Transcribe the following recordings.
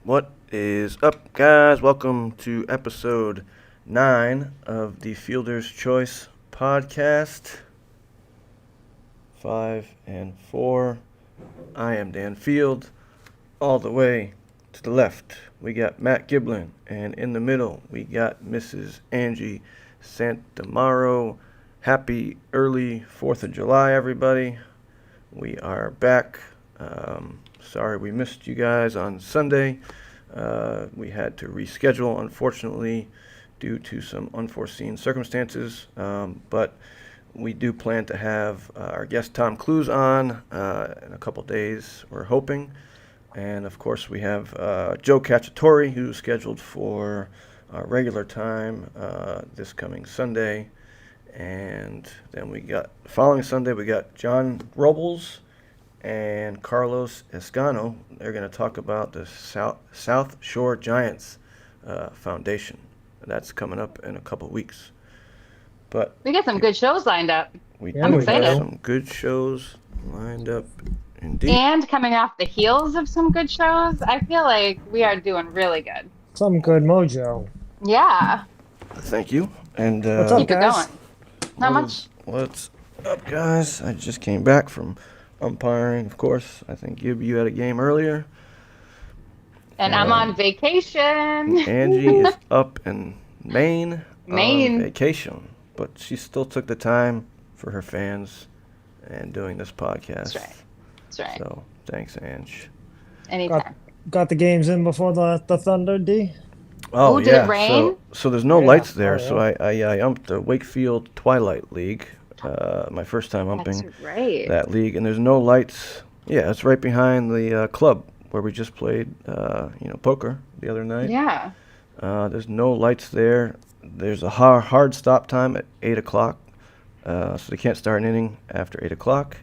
What is up, guys? Welcome to episode 9 of the Fielder's Choice podcast. 5 and 4. I am Dan Field. All the way to the left, we got Matt Giblin. And in the middle, we got Mrs. Angie Santamaro. Happy early 4th of July, everybody. We are back. Sorry we missed you guys on Sunday. We had to reschedule, unfortunately, due to some unforeseen circumstances. But we do plan to have our guest Tom Clues on in a couple days, we're hoping. And, of course, we have Joe Cacciatore, who's scheduled for our regular time this coming Sunday. And then following Sunday, we got John Robles and Carlos Escano. They're going to talk about the South Shore Giants Foundation. That's coming up in a couple weeks. But we got some good shows lined up. I'm excited. Some good shows lined up indeed. And coming off the heels of some good shows, I feel like we are doing really good. Some good mojo. Yeah. Thank you. And what's up, keep it guys? going. Not much. What's up, guys? I just came back from umpiring, of course. I think Gib, you had a game earlier. And I'm on vacation. Angie is up in Maine. Maine. On vacation. But she still took the time for her fans and doing this podcast. That's right. So, thanks, Ange. Anytime. Got the games in before the Thunder, D? Oh, Did yeah. it rain? So there's no Yeah. lights there. Oh, So I umped the Wakefield Twilight League, my first time umping That's right. that league. And there's no lights. Yeah, it's right behind the club where we just played, poker the other night. Yeah. There's no lights there. There's a hard stop time at 8 o'clock. So they can't start an inning after 8 o'clock.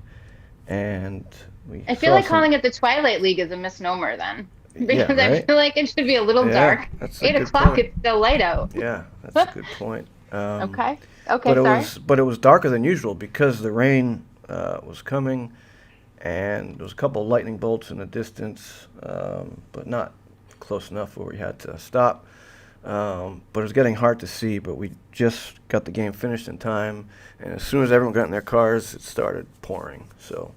And I feel like calling it the Twilight League is a misnomer then. Because right? I feel like it should be a little dark. That's a 8 good o'clock, point. it's still light out. Yeah, that's a good point. Okay, But it was darker than usual because the rain was coming, and there was a couple of lightning bolts in the distance, but not close enough where we had to stop. But it was getting hard to see, but we just got the game finished in time, and as soon as everyone got in their cars, it started pouring. So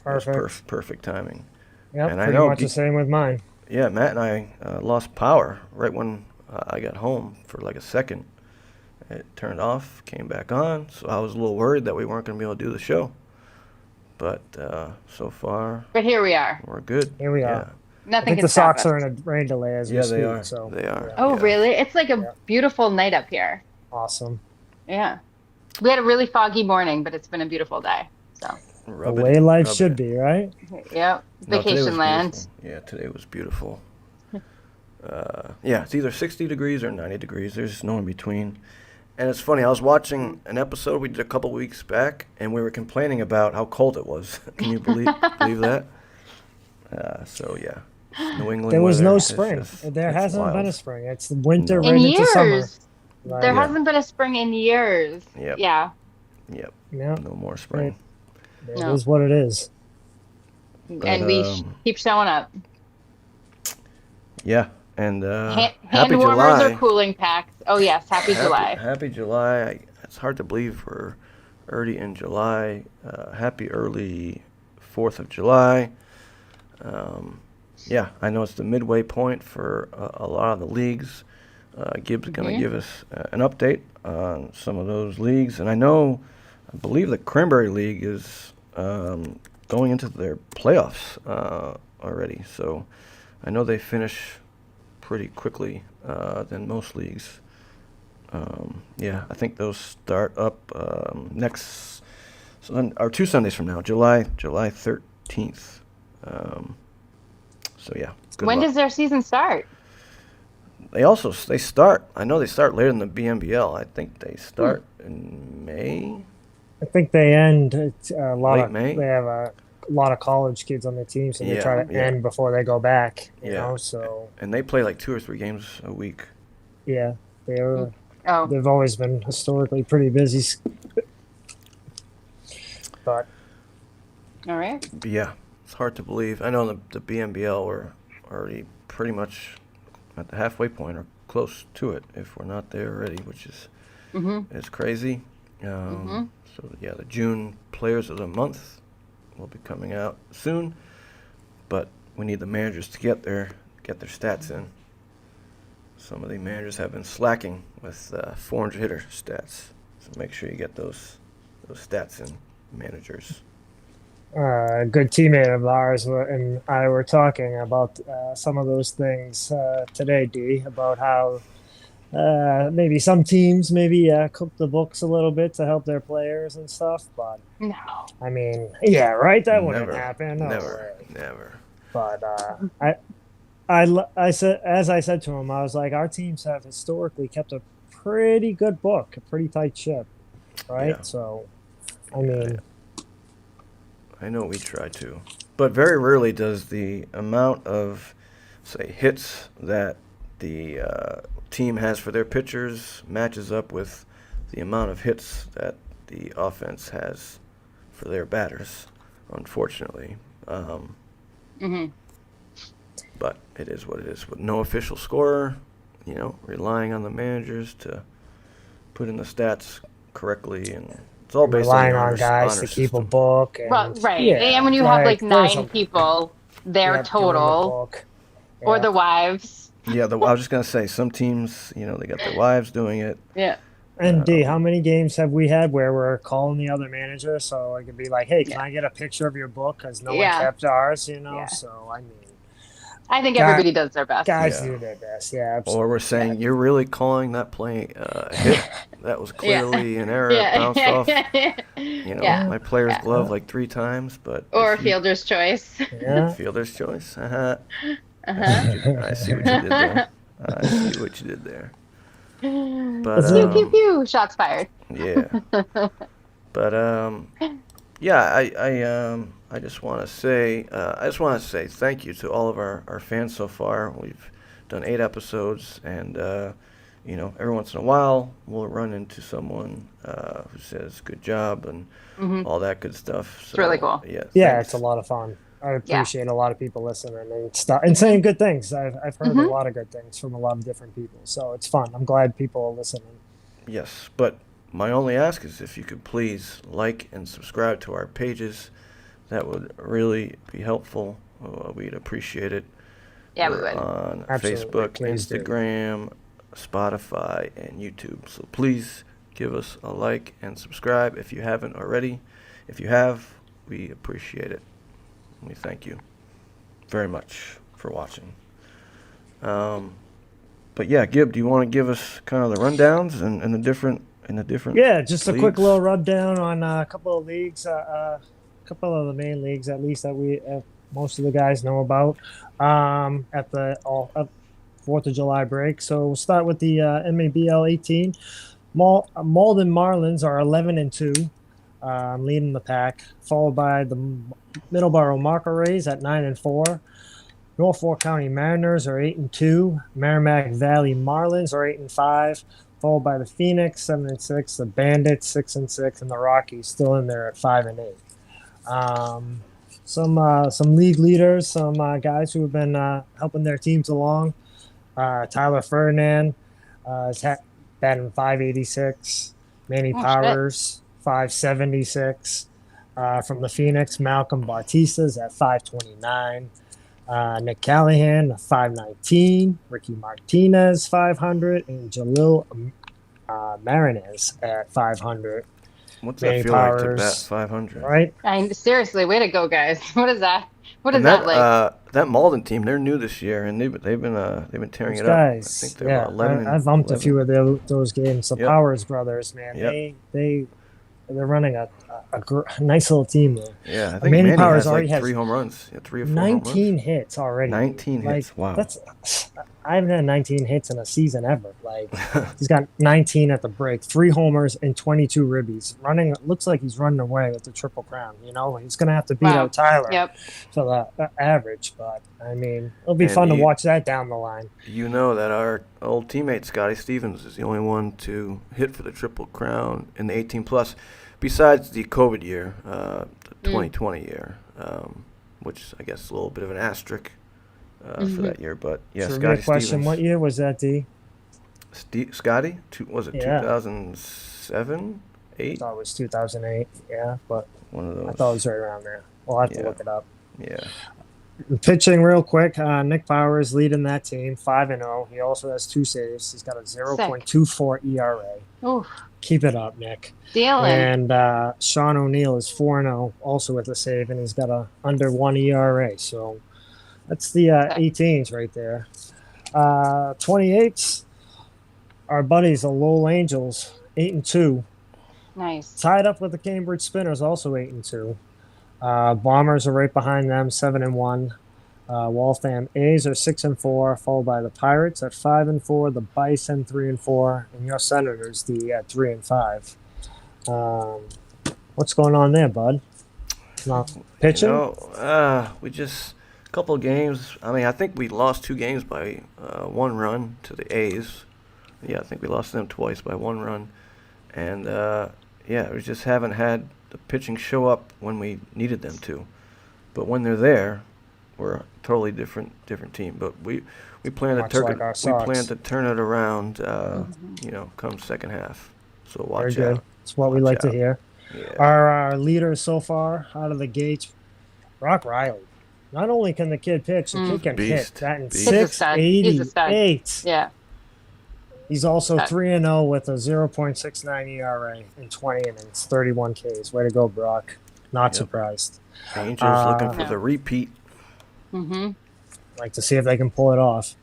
Perfect. it was perfect timing. Yep, And I pretty know much the same with mine. Yeah, Matt and I lost power right when I got home for like a second. It turned off, came back on, so I was a little worried that we weren't going to be able to do the show. But so far, But here we are. we're good. Here we are. Yeah. I Nothing think can the stop Sox us. are in a rain delay as we Yeah, speak. they are. So, They are. yeah. Oh, Yeah. really? It's like a Yeah. beautiful night up here. Awesome. Yeah. We had a really foggy morning, but it's been a beautiful day. So, Rub the it way in, life rub should it in. be, right? yep. No, today was Vacation land. beautiful. Yeah, today was beautiful. It's either 60 degrees or 90 degrees. There's no in between. And it's funny, I was watching an episode we did a couple weeks back, and we were complaining about how cold it was. Can you believe that? So, yeah. New England There was weather no is spring. just- There it's hasn't wild. been a spring. It's winter No. right In into summer. years. Right. There Yeah. hasn't been a spring in years. Yep. Yeah. Yep. Yeah, No more spring. it No. is what it is. And we keep showing up. Yeah. And Hand happy warmers July. or cooling packs. Oh, yes. Happy July. Happy July. It's hard to believe we're already in July. Happy early 4th of July. Yeah, I know it's the midway point for a lot of the leagues. Gibbs is going to give us an update on some of those leagues. And I believe the Cranberry League is going into their playoffs already. So I know they finish pretty quickly than most leagues. Yeah, I think those start up next, or 2 Sundays from now, July 13th. So yeah. Good When luck. does their season start? They start. I know they start later than the BNBL. I think they start in May. I think they end. It's a lot Late of. May? They have a lot of college kids on their team, so they Yeah, try to yeah. end before they go back. You Yeah. know, so And they play like 2 or 3 games a week. yeah, they're. Oh, They've always been historically pretty busy. But all right. But yeah, it's hard to believe. I know the BNBL were already pretty much at the halfway point or close to it if we're not there already, which is crazy. So yeah, the June Players of the Month will be coming out soon, but we need the managers to get their stats in. Some of the managers have been slacking with 400 hitter stats, so make sure you get those stats in, managers. A good teammate of ours and I were talking about some of those things today, D, about how maybe some teams cook the books a little bit to help their players and stuff. But No. I mean, yeah, right? That wouldn't Never, happen. No never, way. never. But I said, as I said to him, I was like, our teams have historically kept a pretty good book, a pretty tight ship, right? Yeah. So, I mean, I know we try to, but very rarely does the amount of, say, hits that the team has for their pitchers matches up with the amount of hits that the offense has for their batters, unfortunately. But it is what it is. With no official scorer, relying on the managers to put in the stats correctly, and it's all based relying on on the guys honor to keep a system. book. Well, And, right. yeah, And when you have like there's 9 people, their doing the total, book. or Yeah. the wives. Yeah, I was just gonna say some teams, they got their wives doing it. Yeah. And D, how many games have we had where we're calling the other manager so I could be like, "Hey, can Yeah. I get a picture of your book?" Because no one Yeah. kept ours, Yeah. So I mean, I think Guy- everybody does their best. guys Yeah. do their best. Yeah, absolutely. Or we're saying you're really calling that play a hit. That was clearly an error. It Yeah. bounced off. Yeah. My player's Yeah. glove like 3 times, but Or if you- fielder's choice. Yeah. fielder's choice. Uh-huh. I see what you did there. I see what you did there. But Pew, pew, pew. Shots fired. yeah. But yeah, I just want to say thank you to all of our fans so far. We've done 8 episodes, and every once in a while we'll run into someone who says good job and all that good stuff. So, It's really cool. Yeah, Yeah, thanks. it's a lot of fun. I appreciate a lot of people listening and stuff and saying good things. I've heard a lot of good things from a lot of different people, so it's fun. I'm glad people are listening. Yes, but my only ask is if you could please like and subscribe to our pages. That would really be helpful. We'd appreciate it. Yeah, we We're would. on Absolutely, Facebook, please do. Instagram, Spotify, and YouTube. So please give us a like and subscribe if you haven't already. If you have, we appreciate it. We thank you very much for watching. But yeah, Gib, do you want to give us kind of the rundowns and the different Yeah, just a quick leagues? little rundown on a couple of leagues, a couple of the main leagues, at least that we most of the guys know about at the 4th of July break. So we'll start with the MABL 18. Malden Marlins are 11-2, leading the pack, followed by the Middleborough Marker Rays at 9-4. Norfolk County Mariners are 8-2. Merrimack Valley Marlins are 8-5. Followed by the Phoenix 7-6, the Bandits 6-6, and the Rockies still in there at 5-8. Some league leaders, some guys who have been helping their teams along. Tyler Ferdinand is batting 586. Manny Powers 576. From the Phoenix, Malcolm Bautista's at 529. Nick Callahan, 519. Ricky Martinez, 500. And Jalil Marinez at 500. What's Manny that feel like to Powers, bat 500? Right? Seriously, way to go, guys. What is that? What is And that like? that Malden team, they're new this year, and they've been tearing Those it up. I guys, think they're yeah, about 11. I've umped a 11. few of those games. The Yep. Powers brothers, man, Yep. they're running a nice little team there. Yeah, I think Manny Manny Powers has already like has 3 home runs. Yeah, 3 or 4 home 19 runs. hits already. 19 Like, hits. Wow. I haven't had 19 hits in a season ever. Like he's got 19 at the break, 3 homers and 22 ribbies. Looks like he's running away with the Triple Crown. He's gonna have to beat Wow. out Tyler Yep. for the average. But I mean, it'll be And fun to watch that down the line. You know that our old teammate Scotty Stevens is the only one to hit for the Triple Crown in the 18 plus, besides the COVID year, the 2020 year, which I guess is a little bit of an asterisk for that year. But yeah, Trivia Scotty question: Stevens. what year was that, D? Scotty, was it Yeah. 2007, I 8? thought it was 2008. Yeah, but One of I thought it those. was right around there. We'll have to Yeah, look it up. yeah. Pitching real quick. Nick Powers leading that team, 5-0. He also has 2 saves. He's got a Sick. 0.24 ERA. Oof. Keep it up, Nick. Stealing. And Sean O'Neill is 4-0, also with a save, and he's got a under 1 ERA. So that's the Sick. 18s right there. 28s, our buddies, the Lowell Angels, 8-2. Nice. Tied up with the Cambridge Spinners, also 8-2. Bombers are right behind them, 7-1. Waltham A's are 6-4, followed by the Pirates at 5-4, the Bison 3-4, and your Senators at 3-5. What's going on there, bud? Not pitching. We just a couple of games. I mean, I think we lost 2 games by 1 run to the A's. Yeah, I think we lost them twice by 1 run, and we just haven't had the pitching show up when we needed them to. But when they're there, we're a totally different team. But we plan Much to like our Sox. turn it around. Come second half. So Very watch good. out. That's what we Watch like to out. hear. Yeah. Our leaders so far out of the gates, Brock Riley. Not only can the kid pitch, the kid can Beast. hit. That in Beast. He's a stud. He's a stud. 688. Yeah. He's also Stud. 3-0 with a 0.69 ERA in 20 innings, 31 Ks. Way to go, Brock. Not Yep. surprised. Angels looking for Yeah. the repeat. Mm-hmm. Like to see if they can pull it off.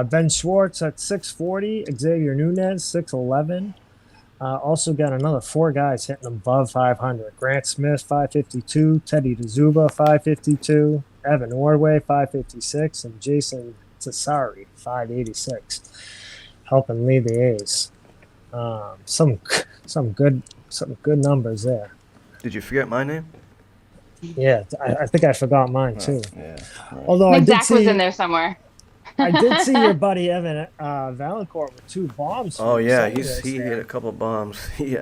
Ben Schwartz at 640. Xavier Nunez, 611. Also got another 4 guys hitting above 500. Grant Smith, 552. Teddy DeZuba, 552. Evan Ordway, 556. And Jason Tassari, 586. Helping lead the A's. Some good numbers there. Did you forget my name? Yeah, I think I forgot mine too. Yeah. Although I I think did Zach was see in there somewhere. I did see your buddy Evan Valancourt with 2 bombs. Oh yeah, he Sundays hit there. a couple of bombs. He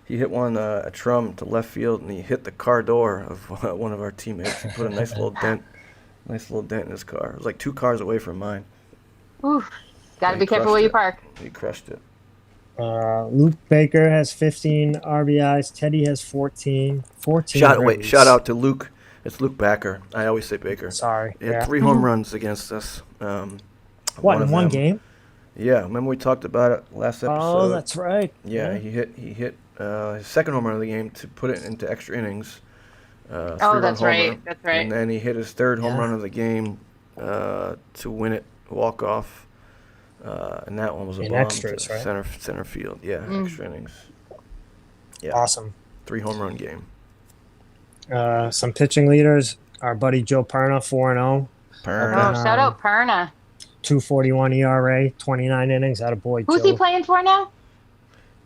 hit one a trum to left field, and he hit the car door of one of our teammates. He put a nice little dent in his car. It was like 2 cars away from mine. Oof. Gotta He be careful crushed where you it. park. He crushed it. Luke Baker has 15 RBIs. Teddy has 14. 14. ribbies. Shout out to Luke. It's Luke Backer. I always say Baker. Sorry. He had Yeah. 3 home runs against us. What, in of one them- game? Yeah, remember we talked about it last episode? Oh, that's right. Yeah, he hit his second home run of the game to put it into extra innings. Oh, 3-run that's homer. right. That's right. And then he hit his 3rd home Yeah. run of the game to win it, walk off. And that one was a In bomb extras, to right? center field. Yeah, extra innings. Yeah, Awesome. 3 home run game. Some pitching leaders. Our buddy Joe Perna, 4-0. Perna. Oh, shout out Perna. 241 ERA, 29 innings. Out of boy, Who's Joe. he playing for now?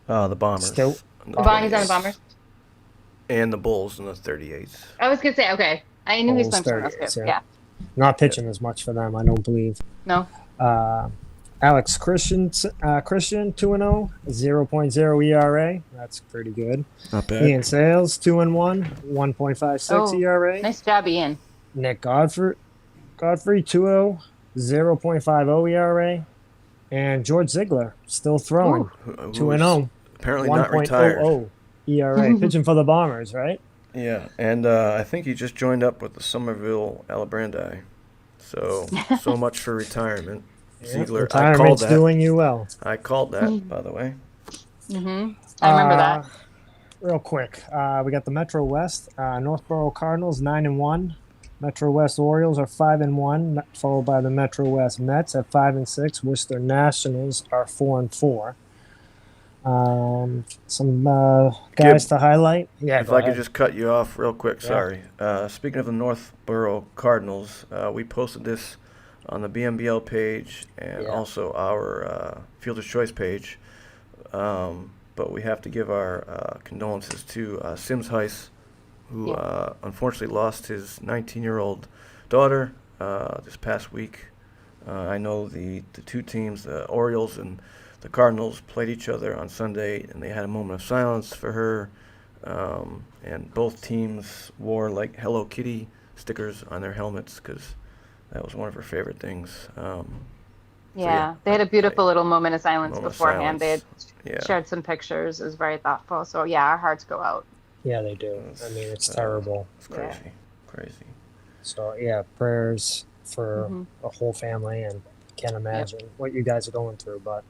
The Bombers. Still- And He's on the 28s. Bombers. And the Bulls in the 38s. I was gonna say, okay. I knew he was Bulls, playing for us. 30s, Yeah. Not pitching as much for them, I don't believe. No. Alex Christian, 2-0, 0.0 ERA. That's pretty good. Not bad. Ian Sales, 2-1, 1.56 Oh, ERA. Nice job, Ian. Nick Godfrey, 2-0, 0.50 ERA. And George Ziegler, still throwing, Who 2-0, apparently not retired. 1.00 ERA. Pitching for the Bombers, right? Yeah, and I think he just joined up with the Somerville Alabrandi. So much for retirement. Ziegler, I called Retirement's that. doing you well. I called that, by the way. Mm-hmm. I remember that. Real quick, we got the Metro West. Northborough Cardinals 9-1. Metro West Orioles are 5-1, followed by the Metro West Mets at 5-6. Worcester Nationals are 4-4. Some guys to highlight. Yeah, If go I could ahead. just cut you off real quick, Yeah. sorry. Speaking of the Northborough Cardinals, we posted this on the BMBL page and Yeah. also our Fielder's Choice page. But we have to give our condolences to Sims Heiss, who unfortunately lost his 19-year-old daughter this past week. I know the 2 teams, the Orioles and the Cardinals, played each other on Sunday, and they had a moment of silence for her. And both teams wore like Hello Kitty stickers on their helmets because That was one of her favorite things. Yeah, they had a beautiful little moment of silence moment of beforehand. They silence. had Yeah, shared some pictures. It was very thoughtful. So yeah, our hearts go out. Yeah, they do. I mean, it's terrible. it's Yeah. crazy, crazy. So yeah, prayers for Hmm. the whole family, and can't Yep. imagine what you guys are going through. But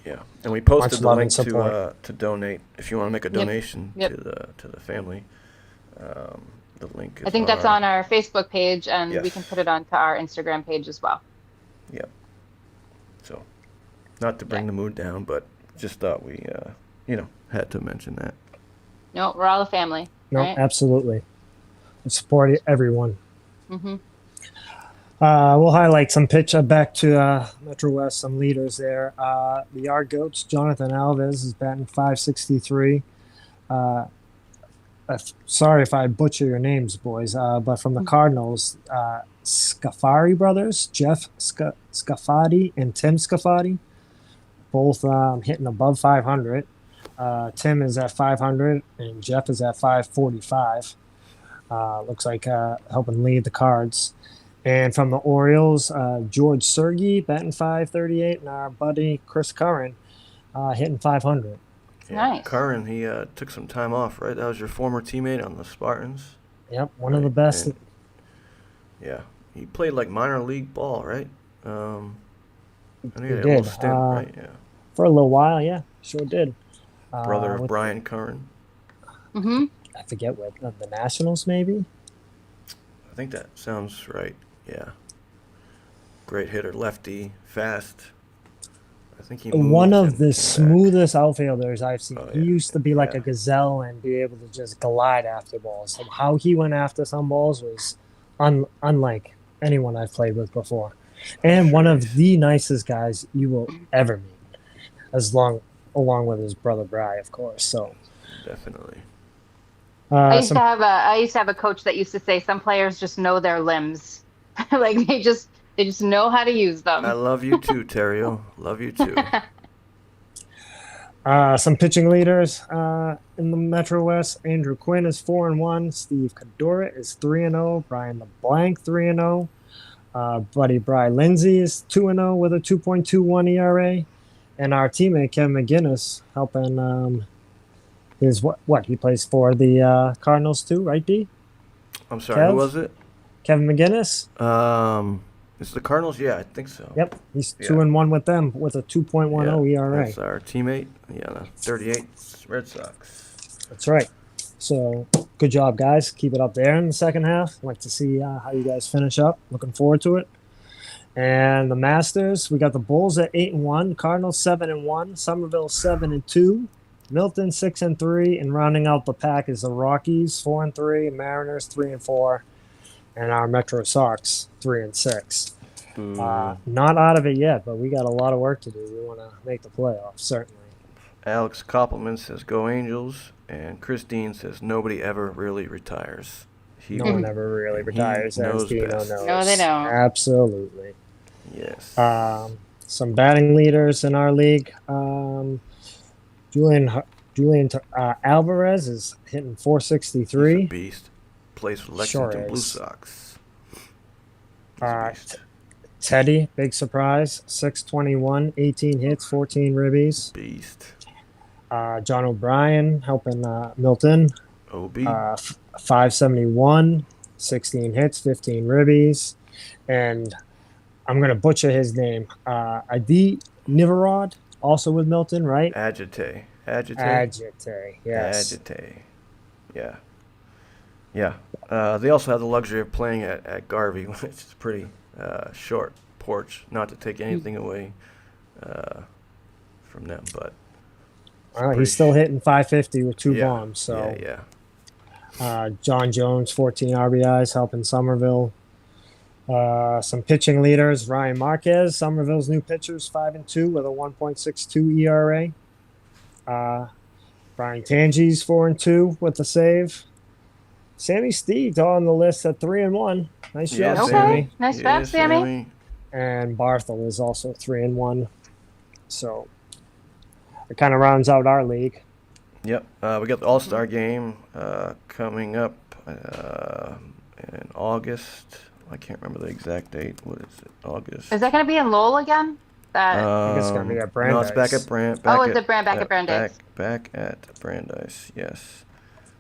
Yeah, and we posted much the love link and support. to donate if you want to make a Yep. donation Yep. to the family. Um, the link I is think on that's our. on our Facebook page, and we can Yes. put it onto our Instagram page as well. Yep. So, not to Yeah. bring the mood down, but just thought we, had to mention that. No, we're all a family, No, right? absolutely. Support everyone. Hmm. We'll highlight some pitch back to Metro West, some leaders there. The Yard Goats, Jonathan Alves is batting 563. Uh, Sorry if I butcher your names, boys, but from the Cardinals, Scafari brothers, Jeff Scafati and Tim Scafati, both hitting above 500. Tim is at 500 and Jeff is at 545. Looks like helping lead the Cards. And from the Orioles, George Sergey batting 538, and our buddy Chris Curran hitting 500. Yeah, Nice. Curran, he took some time off, right? That was your former teammate on the Spartans. Yep, one of the best. And, yeah, he played like minor league ball, right? I think he He had a little did. stint, right? Yeah. For a little while, yeah, sure did. Brother of With, Brian Curran. Hmm. I forget what, the Nationals, maybe? I think that sounds right. Yeah. Great hitter, lefty, fast. I think he One moves of and the came back. smoothest outfielders I've seen. Oh, He yeah. used to be like Yeah. a gazelle and be able to just glide after balls. So how he went after some balls was unlike anyone I've played with before. And one Sure of is. the nicest guys you will ever meet, along with his brother Bry, of course. So Definitely. some I used to have a coach that used to say some players just know their limbs. Like they just know how to use I them. love you too, Terrio. Love you too. Some pitching leaders in the Metro West. Andrew Quinn is 4-1. Steve Cadora is 3-0. Brian LeBlanc 3-0. Buddy Bry Lindsay is 2-0 with a 2.21 ERA. And our teammate Kevin McGinnis helping is what he plays for the Cardinals too, right, D? I'm sorry, who Kev? was it? Kevin McGinnis. It's the Cardinals? Yeah, I think so. Yep, he's Yeah. 2-1 with them with a 2.10 ERA. That's our teammate. Yeah, the 38 Red Sox. That's right. So good job, guys. Keep it up there in the second half. Like to see how you guys finish up. Looking forward to it. And the Masters, we got the Bulls at 8-1, Cardinals 7-1, Somerville 7-2, Milton 6-3, and rounding out the pack is the Rockies 4-3, Mariners 3-4, and our Metro Sox 3-6. Not out of it yet, but we got a lot of work to do. We want to make the playoffs, certainly. Alex Koppelman says, "Go Angels," and Christine says, "Nobody ever really retires." No one ever really retires, as knows Dino best. knows. No, they don't. Absolutely. Yes. Some batting leaders in our league. Julian Alvarez is hitting He's a 463. beast. Plays for Sure Lexington Blue is. Sox. He's a beast. Teddy, big surprise, 621, 18 hits, 14 ribbies. Beast. John O'Brien helping Milton, OB. 571, 16 hits, 15 ribbies. And I'm going to butcher his name. Adi Nivarod, also with Milton, right? Agite. Agite, yes. Agite. Yeah. Yeah. They also have the luxury of playing at Garvey, which is pretty short porch. Not to take anything away from them, but He's still hitting 550 with two yeah, bombs. So yeah. John Jones, 14 RBIs, helping Somerville. Some pitching leaders: Ryan Marquez, Somerville's new pitchers, 5-2 with a 1.62 ERA. Brian Tangi's 4-2 with a save. Sammy Steed on the list at 3-1. Nice job, Okay. Sammy. Nice job, Sammy. And Barthel is also 3-1. So it kind of rounds out our league. Yep. We got the All-Star game coming up in August. I can't remember the exact date. What is it? August. Is that going to be in Lowell again? That think it's gonna be at No, it's back Brandeis. at Brand. Oh, is it back at Brandeis? Back at Brandeis. Yes,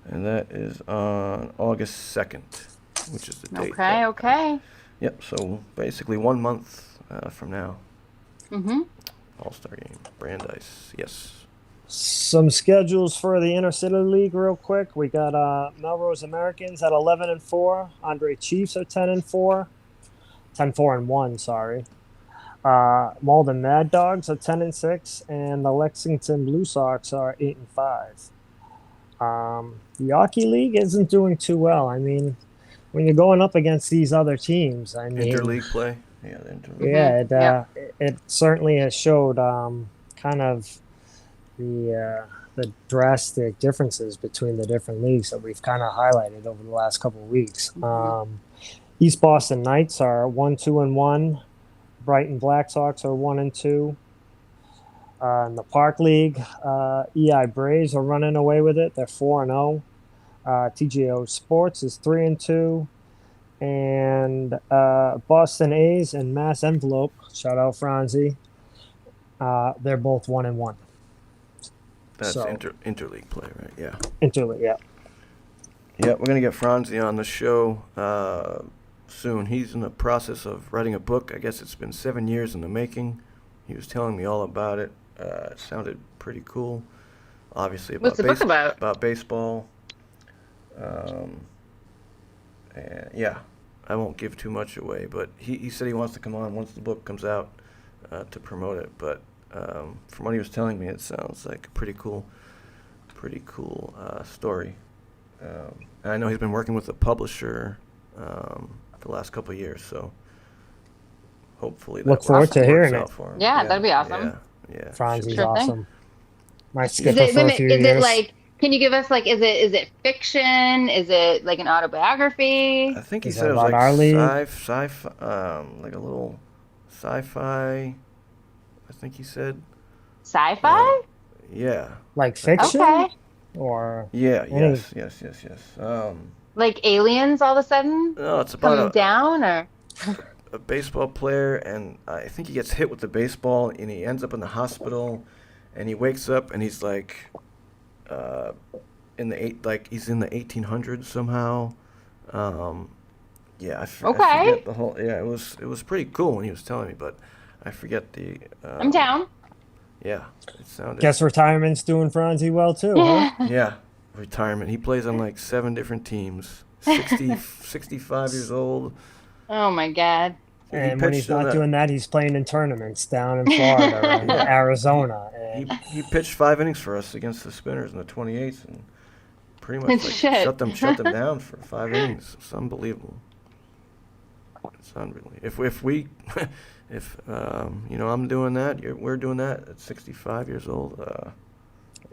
and that is on August 2nd, which is the date. Okay, okay. Yep. So basically 1 month from now. Mm-hmm. All-Star game, Brandeis. Yes. Some schedules for the Intercity League, real quick. We got Melrose Americans at 11-4. Andre Chiefs are 10-4. 10-4-1. Sorry. Malden Mad Dogs are 10-6, and the Lexington Blue Sox are 8-5. The Hockey League isn't doing too well. I mean, when you're going up against these other teams, I mean, Interleague play. Yeah, the interleague. yeah, it certainly has showed kind of the drastic differences between the different leagues that we've kind of highlighted over the last couple of weeks. East Boston Knights are 1-2-1. Brighton Black Sox are 1-2. In the Park League, EI Braves are running away with it. They're 4-0. TGO Sports is 3-2. And Boston A's and Mass Envelope, shout out Franzi, they're both 1-1. That's So- interleague play, right? Yeah. Interleague, yeah. Yeah, we're gonna get Franzi on the show soon. He's in the process of writing a book. I guess it's been 7 years in the making. He was telling me all about it. It sounded pretty cool. Obviously about What's the book about? About baseball. And yeah, I won't give too much away, but he said he wants to come on once the book comes out to promote it. But from what he was telling me, it sounds like a pretty cool story. And I know he's been working with a publisher the last couple of years, so hopefully that Look forward to works hearing out it. for him. Yeah, that'd be awesome. Yeah. Franzi's Sure thing. awesome. My Is skipper it, for a few is years. it like, can you give us like, is it fiction? Is it like an autobiography? I think he Is said that it was about our league? like sci-fi, like a little sci-fi. I think he said. Sci-fi? Yeah. Like fiction? Okay. Or Yeah. Any- Yes. Like aliens all of a sudden No, it's coming about down, or a baseball player, and I think he gets hit with the baseball, and he ends up in the hospital, and he wakes up, and he's like, he's in the 1800s somehow. Yeah, I forget the whole. Yeah, it was pretty cool when he was telling me, but I forget the. I'm down. Yeah, it sounded. guess retirement's doing Franzi well too, huh? Yeah, retirement. He plays on like 7 different teams. 65 years old. Oh my God. He And when he's pitched in not the- doing that, he's playing in tournaments down in Florida and Arizona. And He pitched 5 innings for us against the Spinners in the 28th, and pretty much like, Shit. shut them down for 5 innings. It's unbelievable. It's unbelievable. If I'm doing that, we're doing that at 65 years old.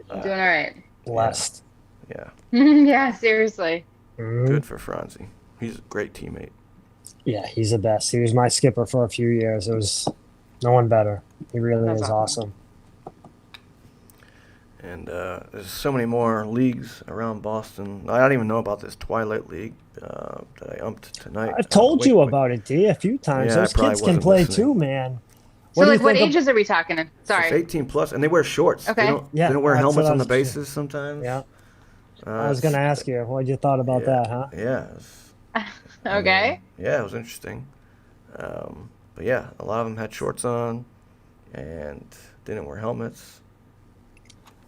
I'm doing all right. blessed. Yeah, Yeah, seriously. Mhm. good for Franzi. He's a great teammate. Yeah, he's the best. He was my skipper for a few years. It was no one better. He really That's is awesome. And there's so many more leagues around Boston. I don't even know about this Twilight League that I umped tonight. I've told you about it, D, a few times. Yeah, I Those probably kids can wasn't play listening. too, man. So do you like, what think of- ages are we talking? It's Sorry. 18 plus, and they wear shorts. Okay. Yeah, they don't wear that's helmets what on the I was- bases sometimes. Yeah. I was going to ask you, what you thought about that, huh? Yeah. Okay. Yeah, it was interesting. But yeah, a lot of them had shorts on and didn't wear helmets.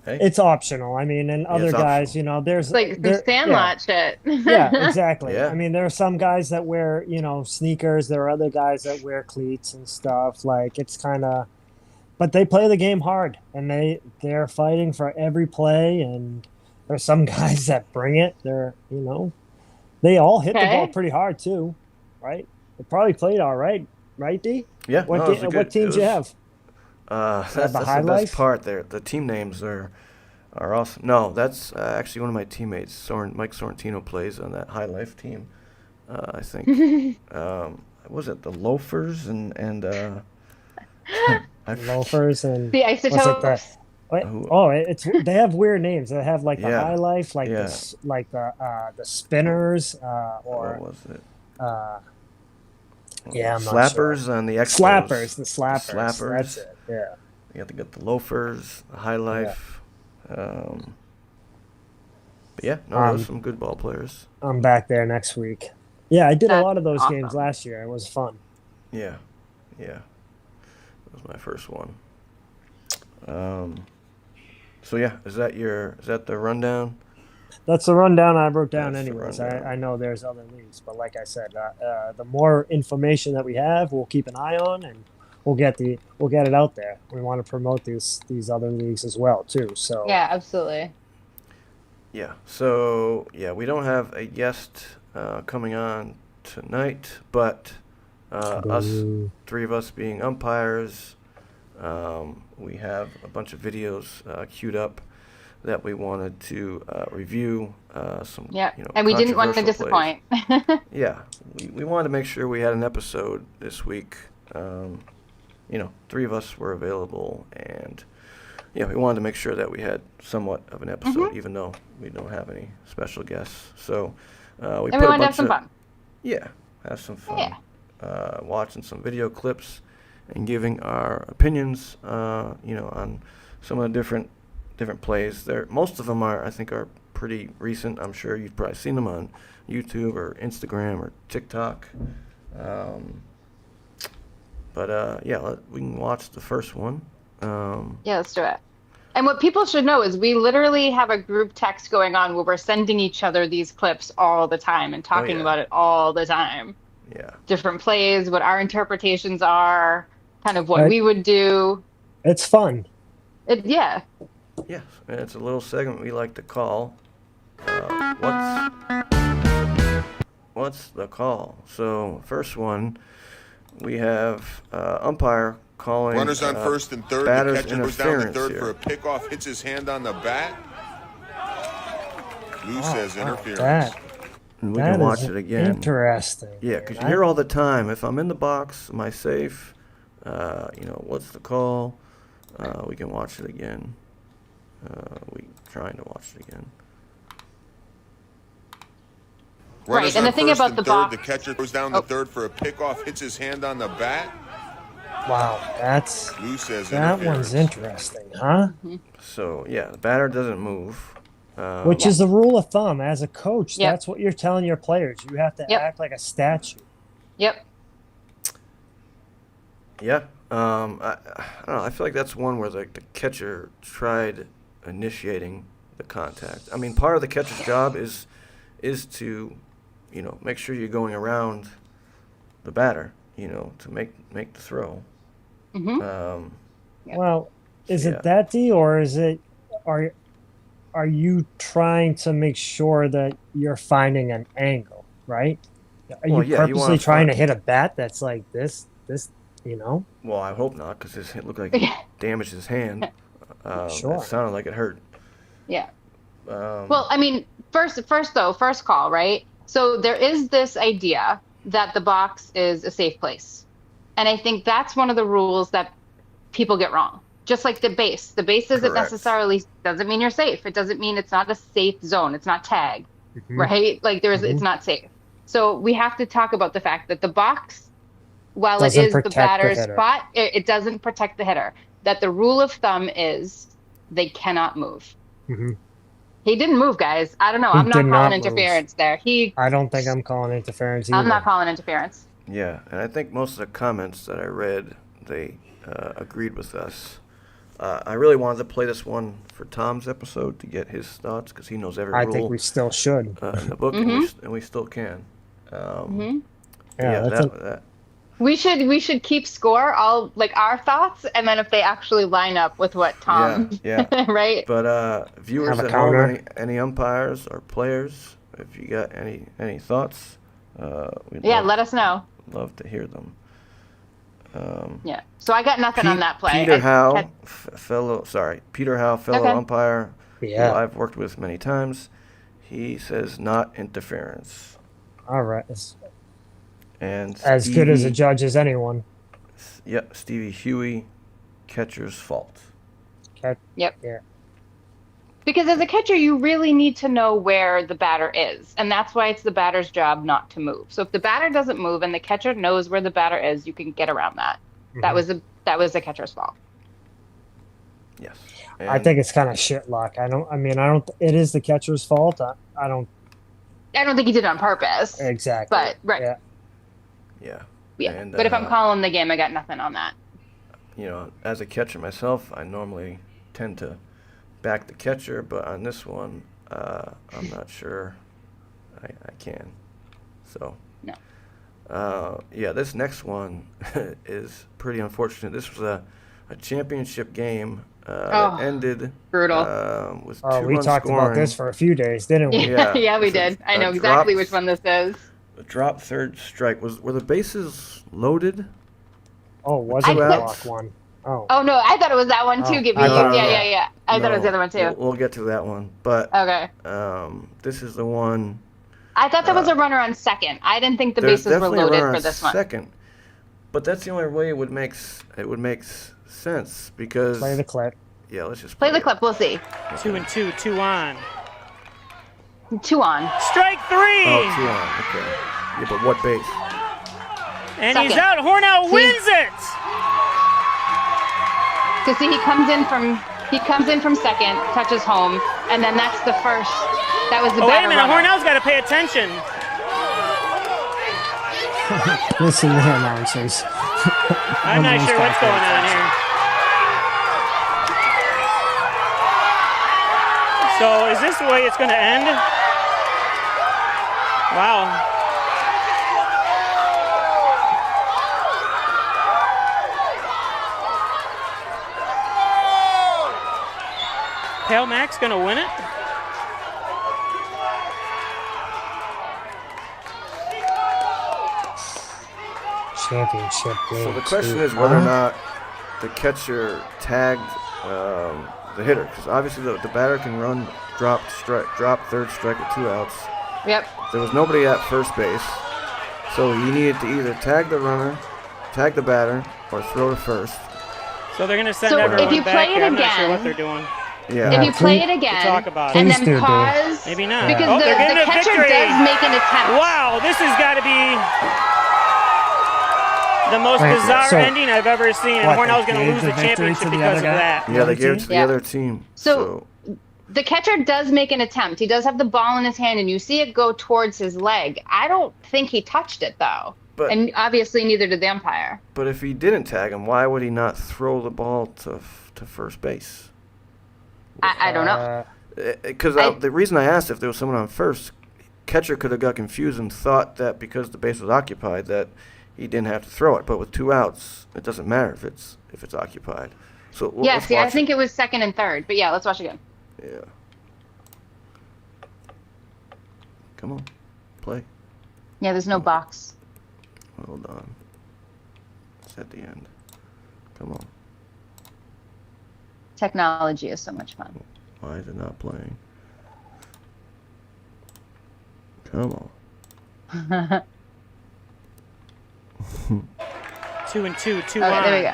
Hey, It's optional. I mean, and other it's guys, optional. there's It's like some there- Sandlot shit. Yeah, exactly. Yeah. I mean, there are some guys that wear, sneakers. There are other guys that wear cleats and stuff. Like, it's kind of, but they play the game hard, and they're fighting for every play. And there's some guys that bring it. They all hit the Okay. ball pretty hard too, right? They probably played all right, D? yeah. What no, it was a what good- teams it you was- have? That's the the High best Life? part there. The team names are awesome. No, that's actually one of my teammates. Mike Sorrentino plays on that High Life team. I think. Was it the Loafers and I forget- Loafers and The what's it isotopes. they have weird names. They have like the Yeah. High Life, like Yeah. the Spinners, What or was it? Yeah, I'm not slappers sure. on the Expos. The slappers. Slappers. That's it. Yeah. You have to get the loafers, the high life. But yeah, no, those are some good ball players. I'm back there next week. Yeah, I did a That's lot of those games awesome. last year. It was fun. Yeah, yeah. That was my first one. So yeah, is that the rundown? That's the rundown I wrote down That's the anyways. rundown. I know there's other leagues, but like I said, the more information that we have, we'll keep an eye on, and we'll get it out there. We want to promote these other leagues as well too. So Yeah, absolutely. Yeah. So yeah, we don't have a guest coming on tonight, but us Boo. three of us being umpires, we have a bunch of videos queued up that we wanted to review. Some Yeah. you know, And we didn't want to controversial plays. disappoint. Yeah, we wanted to make sure we had an episode this week. Three of us were available, and we wanted to make sure that we had somewhat of an episode, even though we don't have any special guests. So we And put we a wanted to have bunch some of fun. yeah, have some fun. Yeah. Watching some video clips and giving our opinions, on some of the different plays. Most of them I think are pretty recent. I'm sure you've probably seen them on YouTube or Instagram or TikTok. We can watch the first one. Yeah, let's do it. And what people should know is we literally have a group text going on where we're sending each other these clips all the time and talking yeah. about it all the time. Yeah. Different plays, what our interpretations are, kind of what Right. we would do. it's fun. Yeah. Yes, and it's a little segment we like to call What's the Call? So, first one, we have umpire calling Runners on first and third. The batter's catcher goes down to interference third here. for a pickoff, hits his hand on the bat. Lou says interference. And we That can watch is it again. Interesting. Yeah, because you hear all the time, if I'm in the box, am I safe? What's the call? We can watch it again. We trying to watch it again. Runners Right, and on the thing first about and the third. box- The catcher goes down to third for a pickoff, hits his hand on the bat. Wow, Lou says that interference. one's interesting, huh? So, yeah, the batter doesn't move. Which is the rule of thumb as a coach. Yep. That's what you're telling your players. You have to Yep. act like a statue. Yep. Yeah. I don't know. I feel like that's one where the catcher tried initiating the contact. I mean, part of the catcher's job is to, make sure you're going around the batter, to make the throw. Mm-hmm. Yep. Well, is Yeah. it that D, or is it are you trying to make sure that you're finding an angle, right? Are Well, you yeah, you purposely wanna trying to find- hit a bat that's like this, Well, I hope not, because it looked like it damaged his hand. Sure. It sounded like it hurt. Yeah. Um, Well, I mean, first call, right? So there is this idea that the box is a safe place. And I think that's one of the rules that people get wrong. Just like the base. The base isn't Correct. necessarily, doesn't mean you're safe. It doesn't mean it's not a safe zone. It's not tag, Mhm. right? Like it's not safe. So we have to talk about the fact that the box, while it Doesn't is the protect the batter's hitter. spot, it doesn't protect the hitter. That the rule of thumb is they cannot move. Mhm. He didn't move, guys. I don't know. He I'm not did not calling move. interference there. I don't think I'm calling interference either. I'm not calling interference. yeah, and I think most of the comments that I read, they agreed with us. I really wanted to play this one for Tom's episode to get his thoughts, because he knows every I rule think we still should. in the book, and we still can. Hmm. Yeah, that's that. We should keep score, all like our thoughts, and then if they actually line up with what Tom, Yeah. right? But viewers Have a at home, counter. any umpires or players, if you got any thoughts, we'd Yeah, let us know. love to hear them. Yeah. So I got nothing on that play. Peter Howe, I- fellow Okay. umpire, Yeah. who I've worked with many times. He says not interference. all right. It's And as good as a Stevie- judge as anyone. Yep, Stevie Huey, catcher's fault. Okay. Yep. Yeah. Because as a catcher, you really need to know where the batter is. And that's why it's the batter's job not to move. So if the batter doesn't move and the catcher knows where the batter is, you can get around that. That was the catcher's fault. Yes. I think it's kind of shit luck. I don't. It is the catcher's fault. I don't. I don't think he did it on purpose. Exactly. But right. Yeah. Yeah. Yeah. And, but if I'm calling the game, I got nothing on that. You know, as a catcher myself, I normally tend to back the catcher, but on this one, I'm not sure I can. So. No. Yeah, this next one is pretty unfortunate. This was a championship game that ended brutal. with 2 we runs talked scoring. about this for a few days, didn't we? Yeah, Yeah, we did. I know exactly which one this is. The drop third strike. Were the bases loaded? Oh, was Two it the outs? block one? Oh. Oh no, I thought it was that one too, Oh, Gibby. I thought- Yeah. I thought it was the other one too. We'll get to that one, but Okay. this is the one. I thought there was a runner on second. I didn't think the There's bases were definitely a loaded runner for on this one. second, but that's the only way it would make sense because Play the clip. yeah, let's just Play the it. clip. We'll see. 2-2, 2 on. 2 on. Strike 3. Oh, 2 on. Okay. Yeah, but what base? And he's Second. out. Hornell See? wins it. Because see, he comes in from second, touches home, and then that's the first. That was the Oh, wait a batter minute. runner. Hornell's got to pay attention. Listen to the announcers. I'm not sure what's going on here. So is this the way it's going to end? Wow. Pale Mac's going to win it? Championship game. So the question too. is whether or not the catcher tagged the hitter, because obviously the batter can run drop third strike with 2 outs. Yep. There was nobody at first base, so he needed to either tag the runner, tag the batter, or throw to first. So they're going to send So if everyone you back play it here. I'm not sure again- what they're doing. Yeah. If you play it We'll again talk about it. and Please then do, dude. pause, Maybe not. because Oh, they're the getting a catcher victory. does make an attempt. Wow, this has got to be the most Wait, bizarre so- ending I've ever seen, and What, Hornell's they going to gave lose the the victory championship to the because of other guy? that. Yeah, they gave it to the Yeah. other team. So the catcher does make an attempt. He does have the ball in his hand, and you see it go towards his leg. I don't think he touched it, though. But- And obviously neither did the umpire. But if he didn't tag him, why would he not throw the ball to first base? I don't know. Because the reason I asked if there was someone on first, catcher could have got confused and thought that because the base was occupied that he didn't have to throw it. But with 2 outs, it doesn't matter if it's occupied. So Yeah, let's see, I watch think it was second and third. But yeah, let's watch again. Yeah. Come on, play. Yeah, there's no box. Hold on. It's at the end. Come on. Technology is so much fun. Why is it not playing? Come on. 2-2, 2 Okay, on. there we go.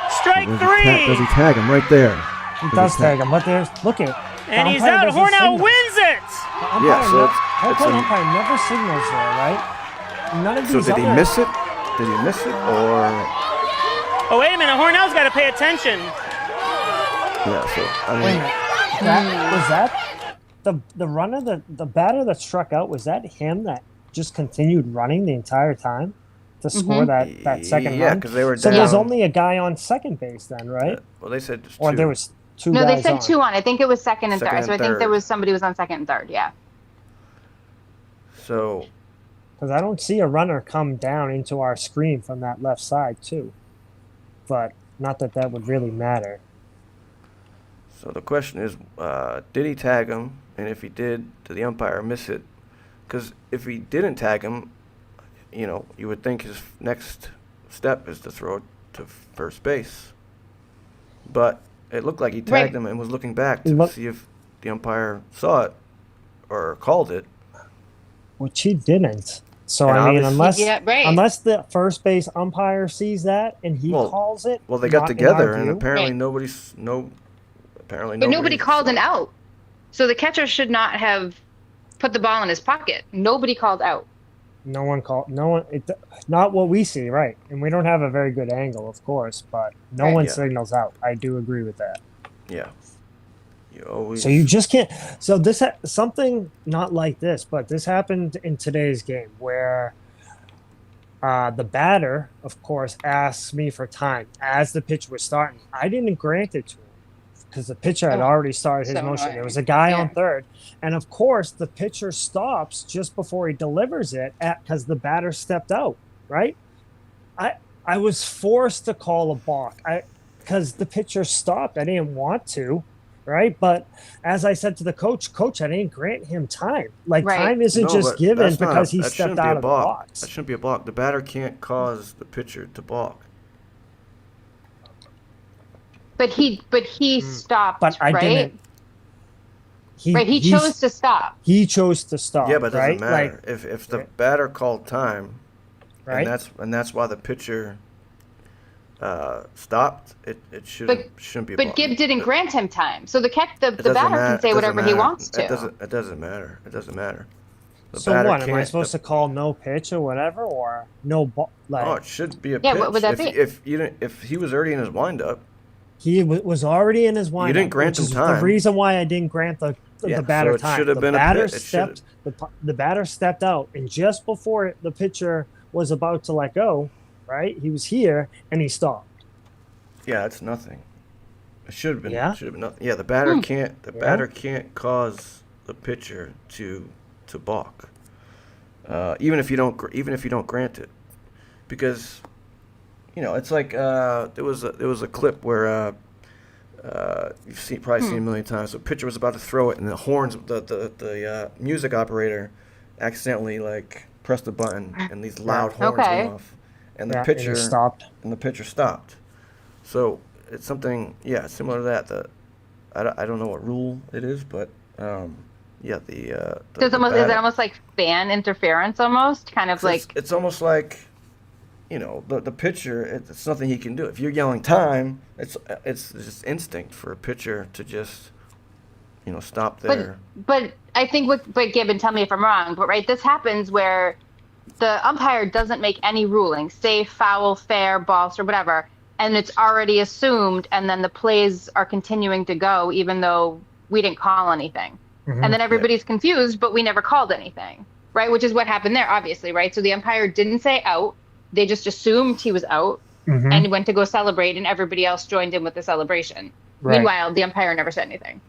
Strike Does 3. he tag him right there? He does tag him, but there's look at. And he's umpire out. doesn't Hornell signal. wins it. Yeah, so it's a- Umpire never signals there, right? None of So these did he other- miss it? Did he miss it or? Oh, wait a minute. Hornell's got to pay attention. Yeah. So I Wait a mean, minute. Was that the runner, the batter that struck out? Was that him that just continued running the entire time to score that second yeah, run? because they were So down. there's only a guy on second base then, right? Well, they said just Or two. there was two No, guys they said on. 2 on. I think it was second and Second third. and So I think third. there was somebody was on second and third. Yeah. So Because I don't see a runner come down into our screen from that left side too. But not that would really matter. So the question is, did he tag him? And if he did the umpire miss it? Because if he didn't tag him, you would think his next step is to throw it to first base. But it looked like he tagged Right. him and was looking back to Look- see if the umpire saw it or called it. Which he didn't. So And I mean, obviously- unless the first base umpire sees that and he Well- calls it. Well, they got not in together, our and view. apparently Right. apparently But nobody called an saw it. out. So the catcher should not have put the ball in his pocket. Nobody called out. No one called. No one. Not what we see, right? And we don't have a very good angle, of course, but no Right. one Yeah. signals out. I do agree with that. Yeah. You always. So you just can't. So this something not like this, but this happened in today's game where the batter, of course, asked me for time as the pitch was starting. I didn't grant it to him because the pitcher had Oh, already started his so motion. annoying. There was a guy Yeah. on third, and of course, the pitcher stops just before he delivers it because the batter stepped out. Right? I was forced to call a balk. Because the pitcher stopped. I didn't want to. Right, but as I said to the coach, I didn't grant him time. Like Right. time isn't No, just but given that's not because he that stepped shouldn't be out a of the balk. box. That shouldn't be a balk. The batter can't cause the pitcher to balk. But he stopped, But I right? didn't. He chose to stop. He chose to stop. Yeah, but it right? doesn't matter. If the batter called time, Right. and that's why the pitcher stopped, it shouldn't be a But balk. Gibb didn't grant him time. So the It batter doesn't can matter. say It doesn't whatever he matter. wants to. It doesn't matter. It doesn't matter. The So batter what? Am I can't- supposed to call no pitch or whatever, or no ball? Like Oh, it should be a Yeah, pitch. what would that if, be? If he was already in his windup, he was already in his windup. didn't grant which him is time. The reason why I didn't grant the Yeah, batter so it time. should have The been a batter pitch. It should stepped. The batter stepped out, and just before the pitcher was about to let go, right? He was here and he stopped. yeah, it's nothing. It should have been. Yeah? Should have been nothing. Yeah, the batter can't. The Yeah. batter can't cause the pitcher to balk. Even if you don't grant it, because it's like there was a clip where you've probably seen a million times. The pitcher was about to throw it, and the horns, the music operator, accidentally like pressed the button, and these loud horns Okay. went off, and the Yeah, and pitcher he stopped. and the pitcher stopped. So it's something, similar to that. I don't know what rule it is, but yeah, the So it's almost, is it batter- almost like fan interference almost? Kind of like, it's almost like, the pitcher. It's nothing he can do. If you're yelling time, it's just instinct for a pitcher to just, stop there. but I think but Gibb, and tell me if I'm wrong, but right, this happens where the umpire doesn't make any ruling, safe, foul, fair, balls, or whatever, and it's already assumed, and then the plays are continuing to go even though we didn't call anything. Mhm. And then everybody's confused, but we never called anything, right? Which is what happened there, obviously, right? So the umpire didn't say out. They just assumed he was out Mhm. and went to go celebrate, and everybody else joined in with the celebration. Right. Meanwhile, the umpire never said anything.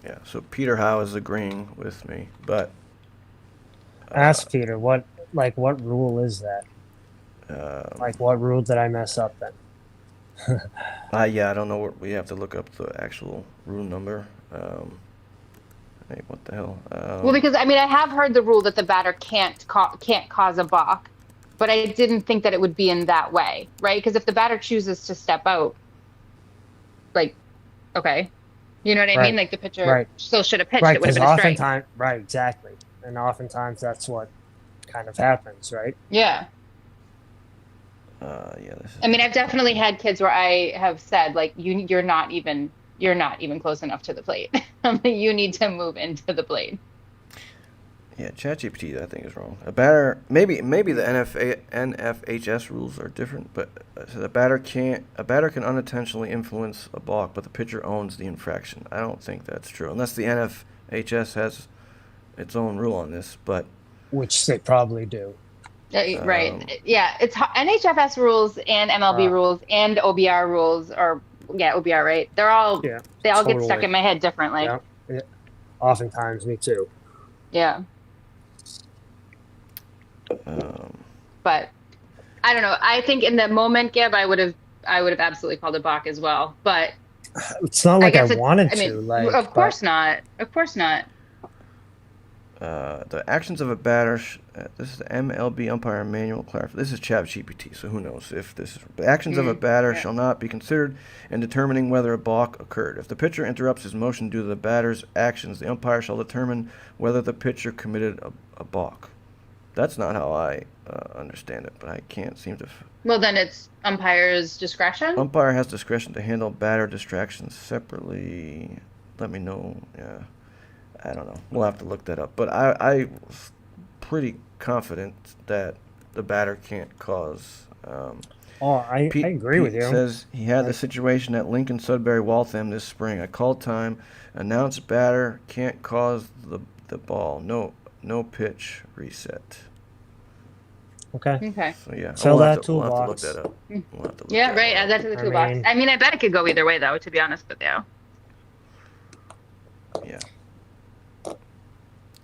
Yeah. So Peter Howe is agreeing with me, but Ask Peter what rule is that? Like what rule did I mess up then? I don't know. We have to look up the actual rule number. Hey, what the hell? Well, because I mean, I have heard the rule that the batter can't cause a balk, but I didn't think that it would be in that way, right? Because if the batter chooses to step out, like, okay, you know what I Right. mean? Like the pitcher Right. still should have pitched. Right, It would have because been a strike. oftentimes, right, exactly, and oftentimes that's what kind of happens, right? Yeah. This is, I mean, I've definitely had kids where I have said, like, you're not even close enough to the plate. You need to move into the plate. yeah, ChatGPT I think is wrong. A batter, maybe the NFHS rules are different, but so a batter can unintentionally influence a balk, but the pitcher owns the infraction. I don't think that's true, unless the NFHS has its own rule on this. But Which they probably do. Right. Yeah. It's NHFS rules and MLB rules and OBR rules, or OBR, right? They all Yeah, get stuck totally. in my head differently. Yeah. Yeah. Oftentimes, me too. Yeah. But I don't know. I think in the moment, Gib, I would have absolutely called it balk as well. But It's not like I guess wanted I mean, to. Like, of course not. Of course not. the actions of a batter. This is the MLB umpire manual clarification. This is ChatGPT, so who knows if this is. The actions of a batter shall not be considered in determining whether a balk occurred. If the pitcher interrupts his motion due to the batter's actions, the umpire shall determine whether the pitcher committed a balk. That's not how I understand it, but I can't seem to. Well, then it's umpire's discretion. Umpire has discretion to handle batter distractions separately. Let me know. Yeah, I don't know. We'll have to look that up. But I was pretty confident that the batter can't cause. I agree with you. Says he had the situation at Lincoln Sudbury Waltham this spring. I called time, announced batter can't cause the ball. No pitch reset. Okay. Okay. So yeah, Sell we'll have that to, we'll have to look toolbox. that up. We'll have to look Yeah, that right. up. Add that to the I toolbox. mean- I mean, I bet it could go either way, though. To be honest with you. Yeah.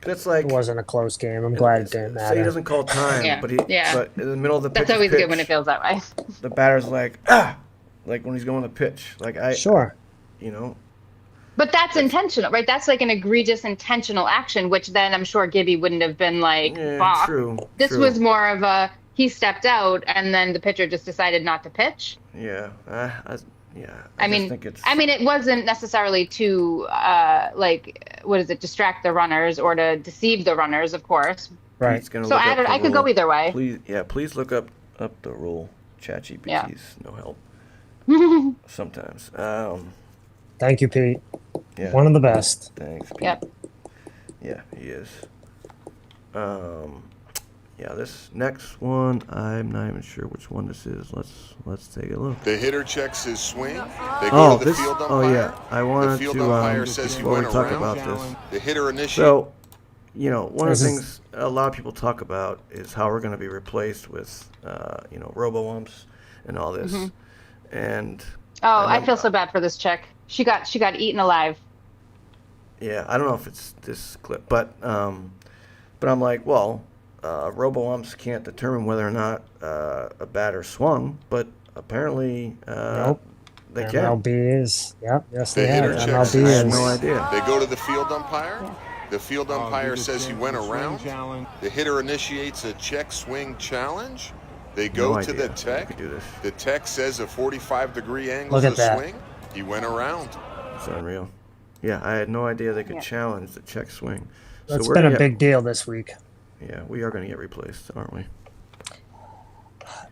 That's like It wasn't a close game. I'm glad it didn't say he matter. doesn't call time, Yeah, but yeah. but in the middle of the That's pitch, always good when it feels that way. the batter's like like when he's going to pitch, like Sure. you know, But that's intentional, right? That's like an egregious intentional action, which then I'm sure Gibby wouldn't have been like, yeah, "Fuck." true. This true. was more of a he stepped out and then the pitcher just decided not to pitch. Yeah, I I just mean, think it's it wasn't necessarily to distract the runners or to deceive the runners, of course. Right. Pete's gonna So look up the I could go rule. either way. Please look up the rule. ChatGPT's Yeah. no help sometimes. Thank you, Pete. Yeah. One of the best. Thanks, Pete. Yep. Yeah, he is. Yeah, this next one, I'm not even sure which one this is. Let's take a look. The hitter checks his swing. They go to the field umpire. Oh yeah, I wanted The field to umpire says he before we went talk around. about this. The hitter initiates. So, you know, one of the This is- things a lot of people talk about is how we're going to be replaced with, robo-umps and all this. And Oh, And I feel so bad for this chick. She got eaten alive. yeah, I don't know if it's this clip, but I'm like, well, robo-umps can't determine whether or not a batter swung, but apparently Nope. they can. MLB is. Yep. Yes, The they have. hitter checks MLB his I had is. no idea. They go to the field umpire. The field umpire says he went around. The hitter initiates a check swing challenge. They go No to idea the you tech. could do this. The tech says a 45-degree angle Look is at a that. swing. He went around. It's unreal. Yeah, I had no idea they could Yeah. challenge the check swing. So That's we're been a gonna big deal this week. Yeah, we are going to get replaced, aren't we?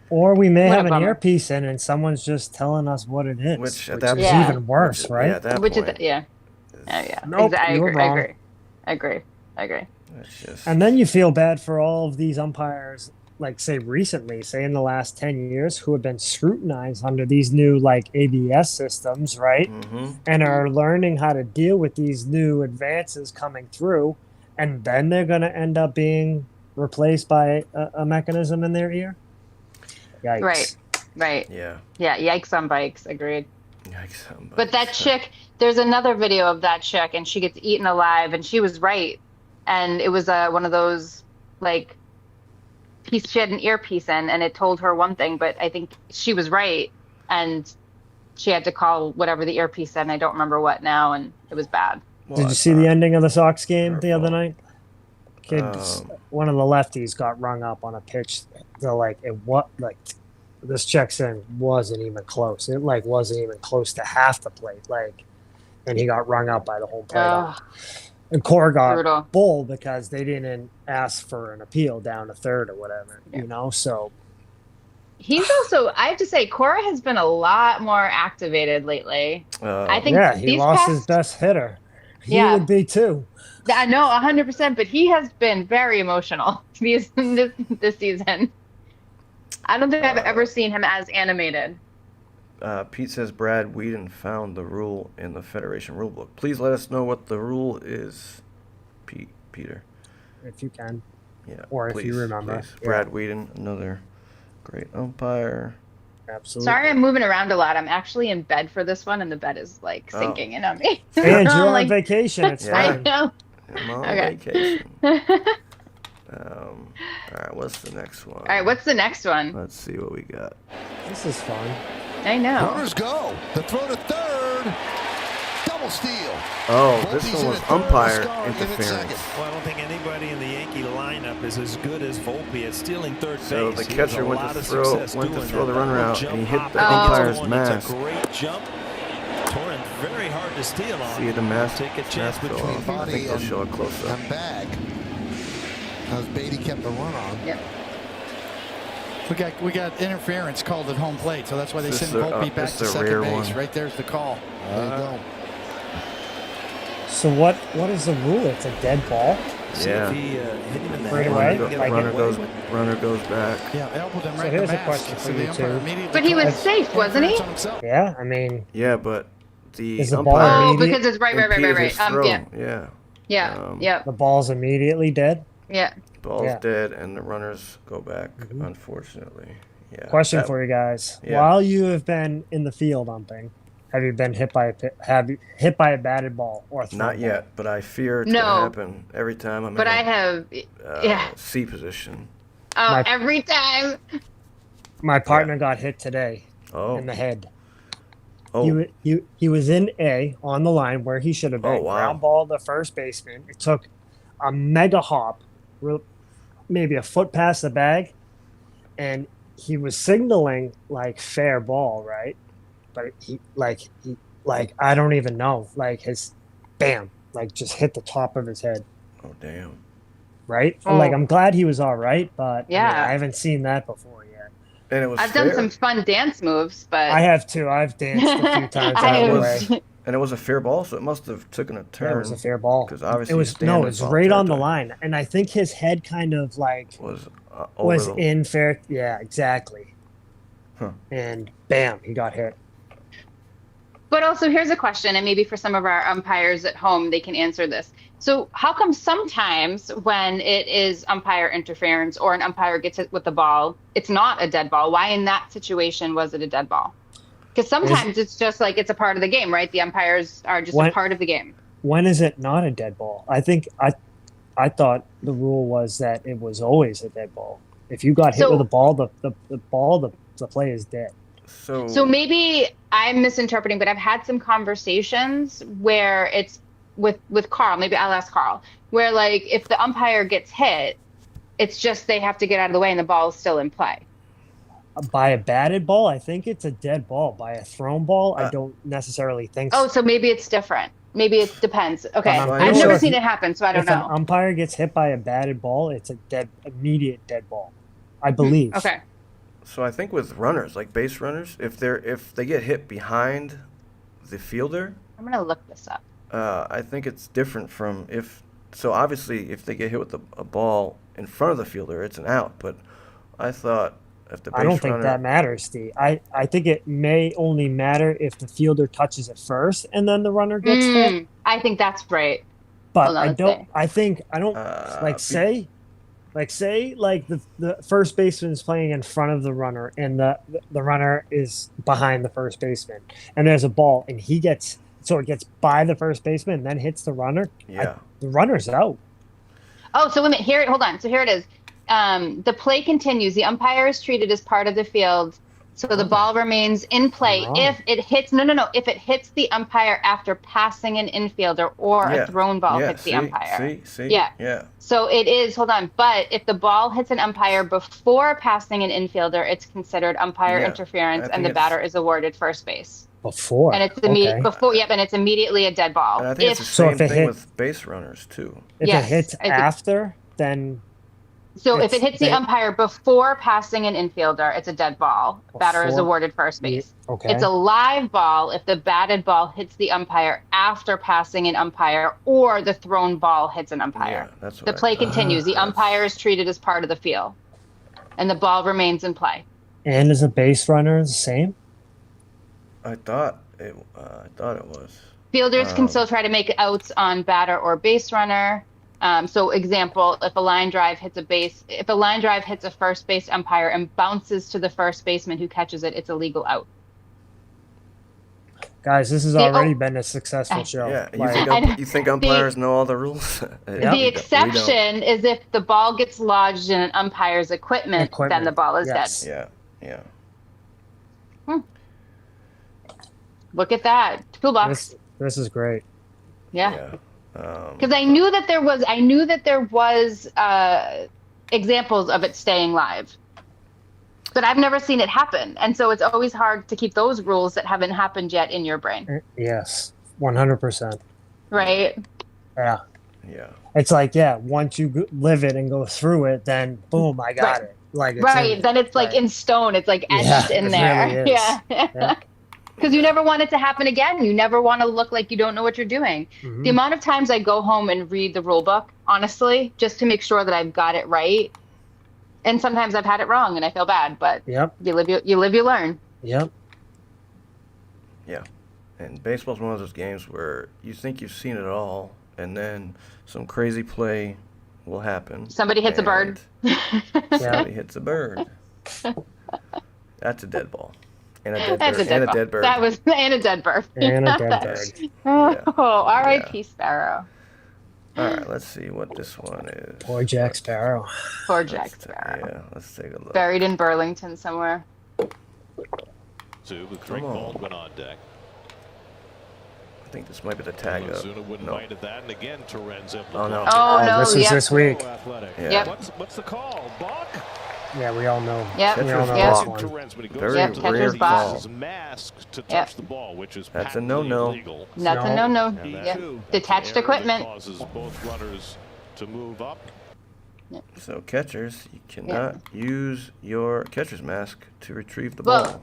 Or we may What a have an bummer. earpiece in and someone's just telling us what it is. Which at which that is point- even worse, Yeah, right? at that Which is point, yeah. Yeah. Nope, I you were agree. I wrong. agree. I agree. it's just And then you feel bad for all of these umpires, like say recently, say in the last 10 years, who have been scrutinized under these new like ABS systems, right? Mhm. And are learning how to deal with these new advances coming through. And then they're going to end up being replaced by a mechanism in their ear. Yikes. Right. Yeah. Yeah. Yikes on bikes. Agreed. Yikes, somebody. But that chick, there's another video of that chick, and she gets eaten alive, and she was right, and it was one of those like piece. She had an earpiece in, and it told her one thing, but I think she was right, and she had to call whatever the earpiece said, and I don't remember what now, and it was bad. Well, Did you that's see the not- ending of the Sox game her the other fault. night? Kid, one of the lefties got rung up on a pitch. They're like, this check in wasn't even close. It like wasn't even close to half the plate. Like, and he got rung up by the home plate. Ugh. And Core got Brutal. bull because they didn't ask for an appeal down to third or whatever. Yeah. You know, so He's also, I have to say, Cora has been a lot more activated lately. I think yeah, he these lost past, his best hitter. He Yeah. would be too. I know 100%, but he has been very emotional this season. I don't think I've ever seen him as animated. Pete says Brad Whedon found the rule in the Federation rulebook. Please let us know what the rule is, Peter. If you can. Yeah. Or if you remember. please. Yeah. Brad Whedon, another great umpire. Absolutely. Sorry, I'm moving around a lot. I'm actually in bed for this one, and the bed is like Oh. sinking in on me. And you're on Like, vacation. It's Yeah. I fine. know. I'm on Okay. vacation. All right, what's the next one? All right, what's the next one? Let's see what we got. This is fun. I know. Runners go. The throw to third. Double steal. Oh, this Volpe's one in was at third, umpire Scar in at interference. second. Well, I don't think anybody in the Yankee lineup is as good as Volpe at stealing third base. So the He catcher has a went lot to of throw success doing the that. runner That out, jump and he hit hop the is umpire's one. mask. It's a great jump. Torrent very hard to steal on. See the mask? Take a chance mask fell between off. I think they'll show a close up. And bag. As Beatty kept the run on. Yep. We got interference called at home plate, so that's why they This send is a- Volpe back this to is a second rare base. one. Right there's the call. There you go. So what is the rule? It's a dead ball. See Yeah. if he hit him in the Right head. away? He get Like away runner with goes, it. runner goes back. Yeah, elbowed him So right in here's the a question mask. for So you the umpire two. immediately But he was calls safe, wasn't he? interference on himself. Yeah, I mean, Yeah, but the Is the ball umpire Oh, immediate- because it's right. impeded his throw. Yeah. Yeah. Yeah. Um, Yeah. the ball's immediately dead. Yeah. Ball's Yeah. dead, and the runners go back. Mhm. Unfortunately. Yeah. Question that- for you guys: Yeah. while you have been in the field umping, have you been hit by hit by a batted ball or a thrown Not ball? yet, but I fear it's No. gonna happen every time I'm But in I a have. Yeah. C position. Oh, My- every time. My partner got hit today Oh. in the head. Oh. He was in A on the line where he should have been. Oh, wow. Ground ball to first baseman. It took a mega hop, maybe a foot past the bag, and he was signaling like fair ball, right? But he I don't even know, like his bam, like just hit the top of his head, Oh damn. right? Oh. Like I'm glad he was all right, but Yeah. I haven't seen that before yet. And it was I've fair. done some fun dance moves, but I have too. I've danced a few times I out of the was- way. And it was a fair ball, so it must have taken a That turn. was a fair ball. 'Cause obviously it was he's no, standing it was off right on the territory. line, and I think his head kind of like Was was over the, in fair. Yeah, exactly. Huh. And bam, he got hit. But also, here's a question, and maybe for some of our umpires at home, they can answer this. So, how come sometimes when it is umpire interference or an umpire gets hit with the ball, it's not a dead ball? Why in that situation was it a dead ball? Because sometimes it's just like it's a part of the game, right? The umpires are just a What- part of the game. When is it not a dead ball? I think I thought the rule was that it was always a dead ball. If you got hit So- with a ball, the play is dead. So maybe I'm misinterpreting, but I've had some conversations where it's with Carl. Maybe I'll ask Carl, where like if the umpire gets hit, it's just they have to get out of the way and the ball is still in play. By a batted ball, I think it's a dead ball. By a thrown ball, I don't necessarily think so. Oh, so maybe it's different. Maybe it depends. Okay, I'm not I've sure never if seen you- it happen, so I don't If an know. umpire gets hit by a batted ball, it's a immediate dead ball. I believe. Okay. So I think with runners, like base runners, if they get hit behind the fielder, I'm gonna look this up. I think it's different from if. So obviously, if they get hit with a ball in front of the fielder, it's an out. But I thought if the base I don't think runner, that matters, Steve. I think it may only matter if the fielder touches it first and then the runner gets hit. I think that's right. But Hold on, I let's don't. see. I don't be- say the first baseman's playing in front of the runner and the runner is behind the first baseman and there's a ball and it gets by the first baseman and then hits the runner. Yeah. The runner's out. Oh, so wait a minute. Here, hold on. So here it is. The play continues. The umpire is treated as part of the field, so the ball remains in play. Wrong. If it hits, if it hits the umpire after passing an infielder or Yeah. a thrown ball yeah, hits the see, umpire. See. Yeah. Yeah. So it is. Hold on. But if the ball hits an umpire before passing an infielder, it's considered umpire Yeah, interference, I and the think batter is awarded first base. Before. And it's Okay. before. Yep, and it's immediately a dead ball. And I think it's the So same if it thing hit- with base runners too. If Yes, it hits I think- after, then So if it It's- hits the they- umpire before passing an infielder, it's a dead ball. Batter is Before- awarded first base. okay. It's a live ball if the batted ball hits the umpire after passing an umpire or the thrown ball hits an umpire. Yeah, that's what The I play thought. continues. The umpire is treated as part of the field, and the ball remains in play. And is a base runner the same? I thought it was. Fielders can Um, still try to make outs on batter or base runner. So, example, if a line drive hits a first base umpire and bounces to the first baseman who catches it, it's a legal out. Guys, this has The- already been a successful show. Yeah. Like, You think umpires know all the rules? The exception is if the ball gets lodged in an umpire's equipment, then the ball is yes. dead. Yeah. Look at that. Toolbox. This is great. Yeah. Yeah. Because I knew that there was examples of it staying live. But I've never seen it happen. And so it's always hard to keep those rules that haven't happened yet in your brain. Yes, 100%. Right? Yeah. Yeah. It's like, yeah, once you live it and go through it, then boom, I got Right. it. Like it's Right. Then it's like right. in stone. It's like Yeah, etched in it there. really is. Yeah. Because you never want it to happen again. You never want to look like you don't know what you're doing. The Hmm. amount of times I go home and read the rule book, honestly, just to make sure that I've got it right. And sometimes I've had it wrong and I feel bad, but Yep. you live, you learn. Yep. Yeah. And baseball's one of those games where you think you've seen it all, and then some crazy play will happen. Somebody hits a bird. Somebody hits a bird. That's a dead ball. And a dead That's bird. a dead And a ball. dead bird. That was and a dead bird. And a dead bird. Oh, R.I.P. Sparrow. All right, let's see what this one is. Poor Jack Sparrow. Poor Jack Sparrow. Yeah, let's take a look. Buried in Burlington somewhere. Two with Drake Baldwin on deck. I think this might be the tag up. Ozuna wouldn't No. bite at that, and again Torrens Oh, no. Oh, no. This is Yep. this week. Yeah. Yep. What's the call? Balk? Yeah, we all know. Yep. We all know Yep. this one. Torrens, when he goes Very Yep, into catcher's the balk. uses his mask to touch Yep. the ball, which is That's a patently no-no. illegal. That's a No. no. And that Yep. too, Detached error that equipment. causes both runners to move up. So catchers, you cannot use your catcher's mask to retrieve the ball.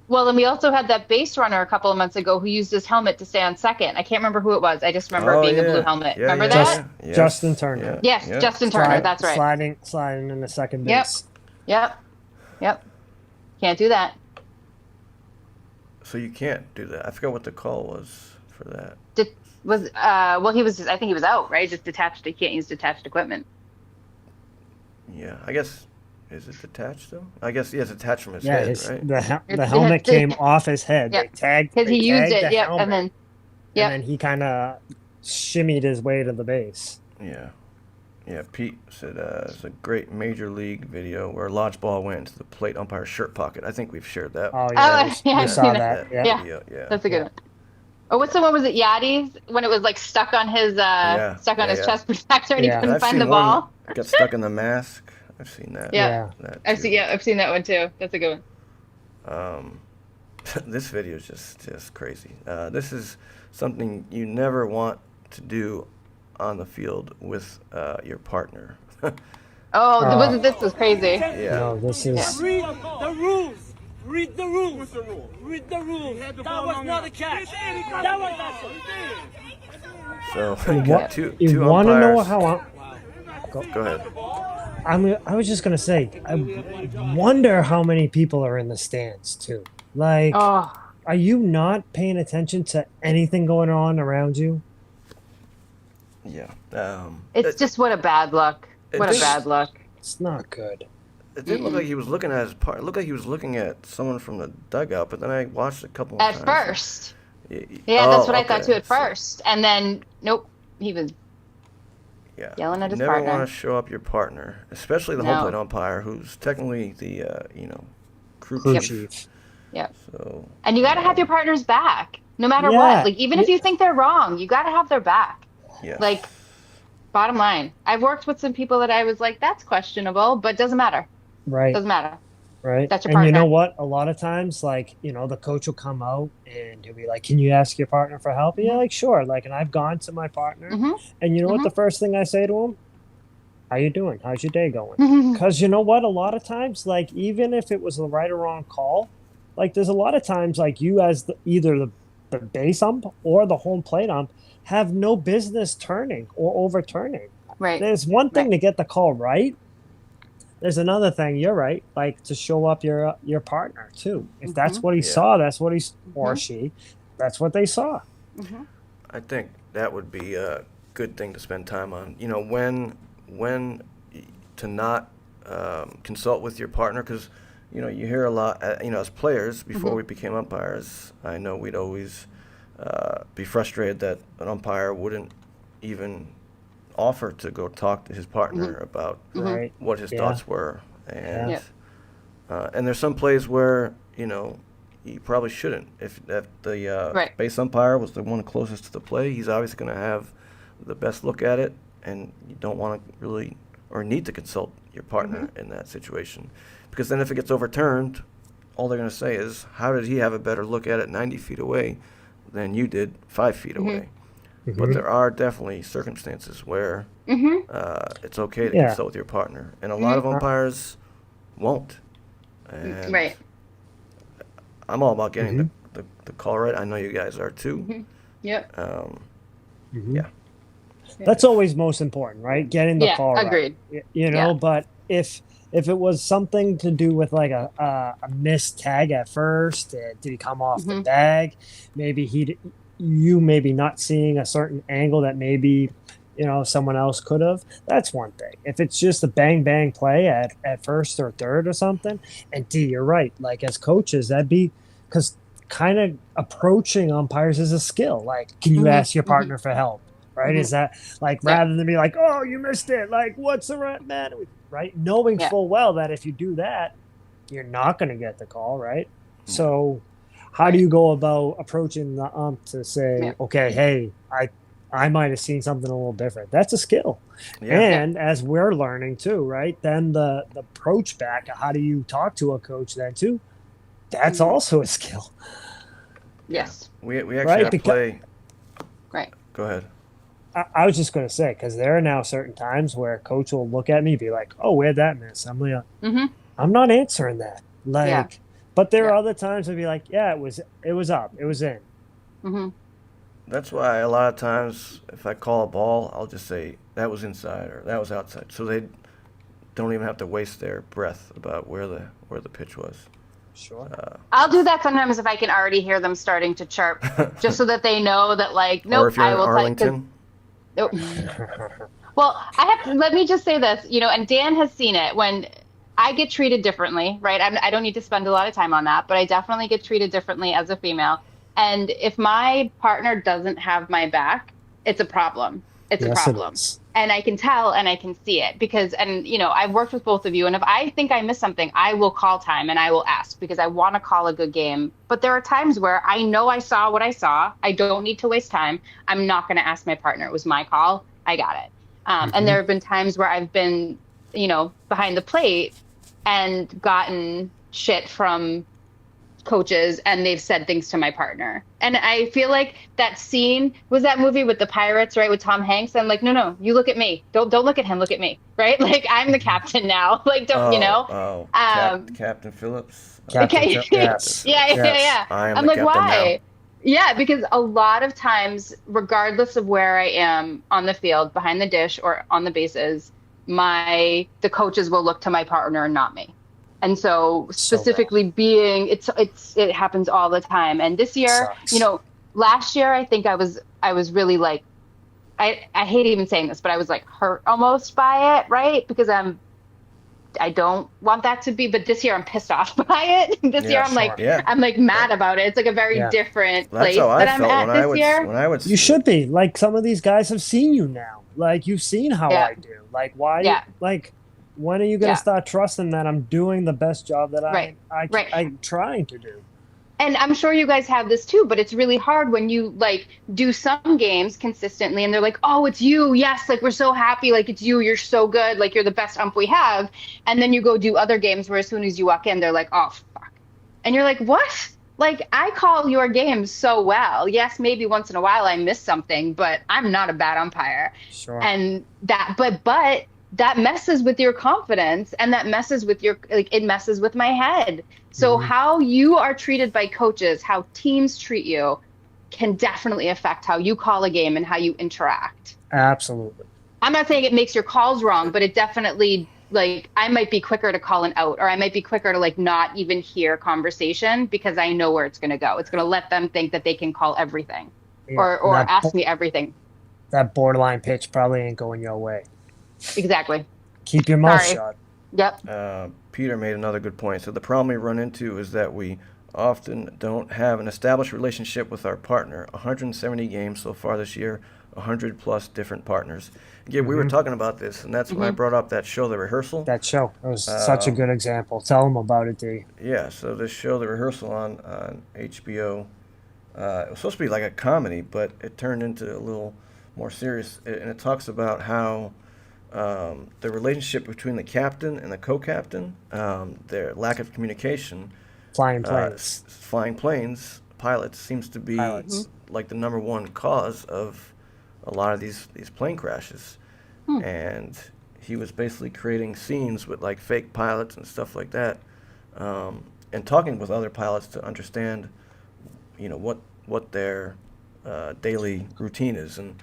Well, and we also had that base runner a couple of months ago who used his helmet to stay on second. I can't remember who it was. I just remember it being a blue helmet. Yeah, Remember yeah, that? yeah. Yes. Justin Turner. Yes, yeah. Justin Turner. That's right. Sliding in the second Yep. base. Yep. Can't do that. So you can't do that. I forgot what the call was for that. I think he was out, right? Just detached. He can't use detached equipment. Yeah, I guess. Is it detached though? I guess it's attached from his Yeah, head, right? the helmet came off his head. Yep. They tagged Because he used it. the Yep. helmet, And then, yep. and then he kind of shimmied his way to the base. Yeah. Yeah, Pete said it's a great major league video where a lodge ball went into the plate umpire's shirt pocket. I think we've shared that. Oh Oh, yeah, yeah, we I've saw seen that. that. Yeah. Video, yeah. That's a good one. Oh, what's the one? Was it Yachty's when it was like stuck on his chest protector and he Yeah. couldn't I've find seen the ball? one got stuck in the mask. I've seen that. Yeah. That I've too. seen that one too. That's a good one. This video is just crazy. This is something you never want to do on the field with your partner. This was crazy. Yeah. No, this is. Read the rules. Read the rules. What's the rule? Read the rules. That was not a catch. That was not So you got two You want to know umpires. how? Go ahead. I was just gonna say. I wonder how many people are in the stands too. Like, Oh, are you not paying attention to anything going on around you? Yeah. it's just what a bad luck. What a did- bad luck. It's not good. It didn't look like he was looking at his part. It looked like he was looking at someone from the dugout, but then I watched a couple more At times. first. Yeah, Yeah, that's what I thought okay. too at So, first. And then, nope, he was yeah. yelling at his you never partner. want to show up your partner, especially the No. home plate umpire, who's technically the crew Crew chief. chief. Yep. So And you got to have your partner's back, no matter Yeah. what. Like, even if you think they're wrong, you got to have their back. yeah. Like, bottom line. I've worked with some people that I was like, that's questionable, but doesn't matter. Right. Doesn't matter. Right. That's your and you partner. know what? A lot of times, like, the coach will come out and he'll be like, "Can you ask your partner for help?" Yeah, like, sure. Like, and I've gone to my partner, Mhm. and you know what? Mhm. The first thing I say to him, "How you doing? How's your day going?" Because you know what? A lot of times, like, even if it was the right or wrong call, like, there's a lot of times, like, you as either the base ump or the home plate ump have no business turning or overturning. Right. There's one thing Right. to get the call right. There's another thing, you're right, like to show up your partner too. If that's what he Yeah. saw, that's what or she, that's what they saw. I think that would be a good thing to spend time on. When to not consult with your partner, because you hear a lot. As players before we became umpires, I know we'd always be frustrated that an umpire wouldn't even offer to go talk to his partner about Right. what his Yeah. thoughts were, and Yeah. and there's some plays where you probably shouldn't. If the Right. base umpire was the one closest to the play, he's obviously going to have the best look at it, and you don't want to really or need to consult your partner in that situation, because then if it gets overturned, all they're going to say is, how did he have a better look at it 90 feet away than you did 5 feet away? but there are definitely circumstances where it's okay to Yeah. consult with your partner, and a lot of umpires won't. And Right. I'm all about getting the call right. I know you guys are too. Yep. Yeah. That's always most important, right? Getting the Yeah, call agreed. right. You know, Yeah. but if it was something to do with like a missed tag at first, did he come off the bag? Maybe you maybe not seeing a certain angle that maybe someone else could have. That's one thing. If it's just a bang bang play at first or third or something, and D, you're right. Like as coaches, that'd be because kind of approaching umpires is a skill. Like, can you ask your partner for help? Right? Is that like rather than be like, oh, you missed it? Like, what's the matter with you? Right? Knowing full well that if you do that, you're not going to get the call, right? So, how do you go about approaching the ump to say, okay, hey, I might have seen something a little different? That's a skill. And as we're learning too, right? Then the approach back, how do you talk to a coach then too? That's also a skill. Yes. We actually have to play. Right. Go ahead. I was just going to say, because there are now certain times where a coach will look at me and be like, oh, where'd that miss? I'm like, I'm not answering that. Like, but there are other times I'd be like, yeah, it was up. It was in. That's why a lot of times if I call a ball, I'll just say that was inside or that was outside. So they don't even have to waste their breath about where the pitch was. Sure. I'll do that sometimes if I can already hear them starting to chirp, just so that they know that like, nope, or if you're I will in Arlington. Well, let me just say this, and Dan has seen it when I get treated differently, right? I don't need to spend a lot of time on that, but I definitely get treated differently as a female. And if my partner doesn't have my back, it's a problem. It's a problem. And I can tell and I can see it because, I've worked with both of you. And if I think I missed something, I will call time and I will ask because I want to call a good game. But there are times where I know I saw what I saw. I don't need to waste time. I'm not going to ask my partner. It was my call. I got it. And there have been times where I've been, behind the plate and gotten shit from coaches and they've said things to my partner. And I feel like that scene was that movie with the pirates, right? With Tom Hanks. I'm like, no, you look at me. Don't look at him. Look at me. Right? Like I'm the captain now. Like, don't, Captain Phillips. Yes. Yeah. I'm like, why? Now. Yeah, because a lot of times, regardless of where I am on the field, behind the dish or on the bases, the coaches will look to my partner and not me. And so specifically it happens all the time. And this year, last year, I think I was really like, I hate even saying this, but I was like hurt almost by it, right? Because I don't want that to be, but this year I'm pissed off by it. This year I'm like mad about it. It's like a very different place that I'm at this year. You should be. Like some of these guys have seen you now. Like you've seen how I do. Like why? Yeah. Like when are you going to start trusting that I'm doing the best job that I'm trying to do? And I'm sure you guys have this too, but it's really hard when you like do some games consistently and they're like, oh, it's you. Yes. Like we're so happy. Like it's you. You're so good. Like you're the best ump we have. And then you go do other games where as soon as you walk in, they're like, oh, fuck. And you're like, what? Like I call your games so well. Yes, maybe once in a while I miss something, but I'm not a bad umpire. Sure. And that, but that messes with your confidence and that messes with it messes with my head. So how you are treated by coaches, how teams treat you can definitely affect how you call a game and how you interact. Absolutely. I'm not saying it makes your calls wrong, but it definitely I might be quicker to call an out or I might be quicker to not even hear conversation because I know where it's going to go. It's going to let them think that they can call everything or ask me everything. That borderline pitch probably ain't going your way. Exactly. Keep your mouth shut. Yep. Peter made another good point. So the problem we run into is that we often don't have an established relationship with our partner. 170 games so far this year, 100 plus different partners. Yeah, we were talking about this, and that's when I brought up that show, The Rehearsal. That show. It was such a good example. Tell them about it, D. Yeah, so this show, The Rehearsal on HBO, it was supposed to be like a comedy, but it turned into a little more serious. And it talks about how the relationship between the captain and the co-captain, their lack of communication, flying planes, pilots seems to be like the number one cause of a lot of these plane crashes, and he was basically creating scenes with like fake pilots and stuff like that, and talking with other pilots to understand, what their daily routine is and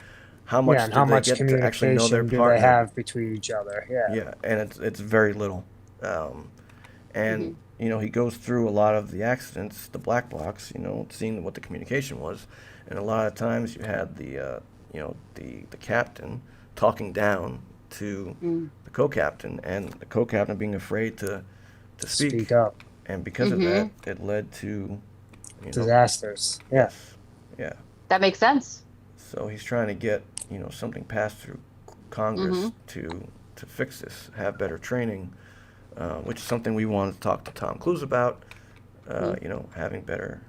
how much and how do they much get to actually know their communication do partner. they have between each other? Yeah. Yeah, and it's very little. And he goes through a lot of the accidents, the black box, seeing what the communication was, and a lot of times you had the captain talking down to the co-captain, and the co-captain being afraid to Speak up. and because of that, it led to Disasters. Yeah. yeah. That makes sense. So he's trying to get something passed through Congress to fix this, have better training, which is something we wanted to talk to Tom Cruise about. Having better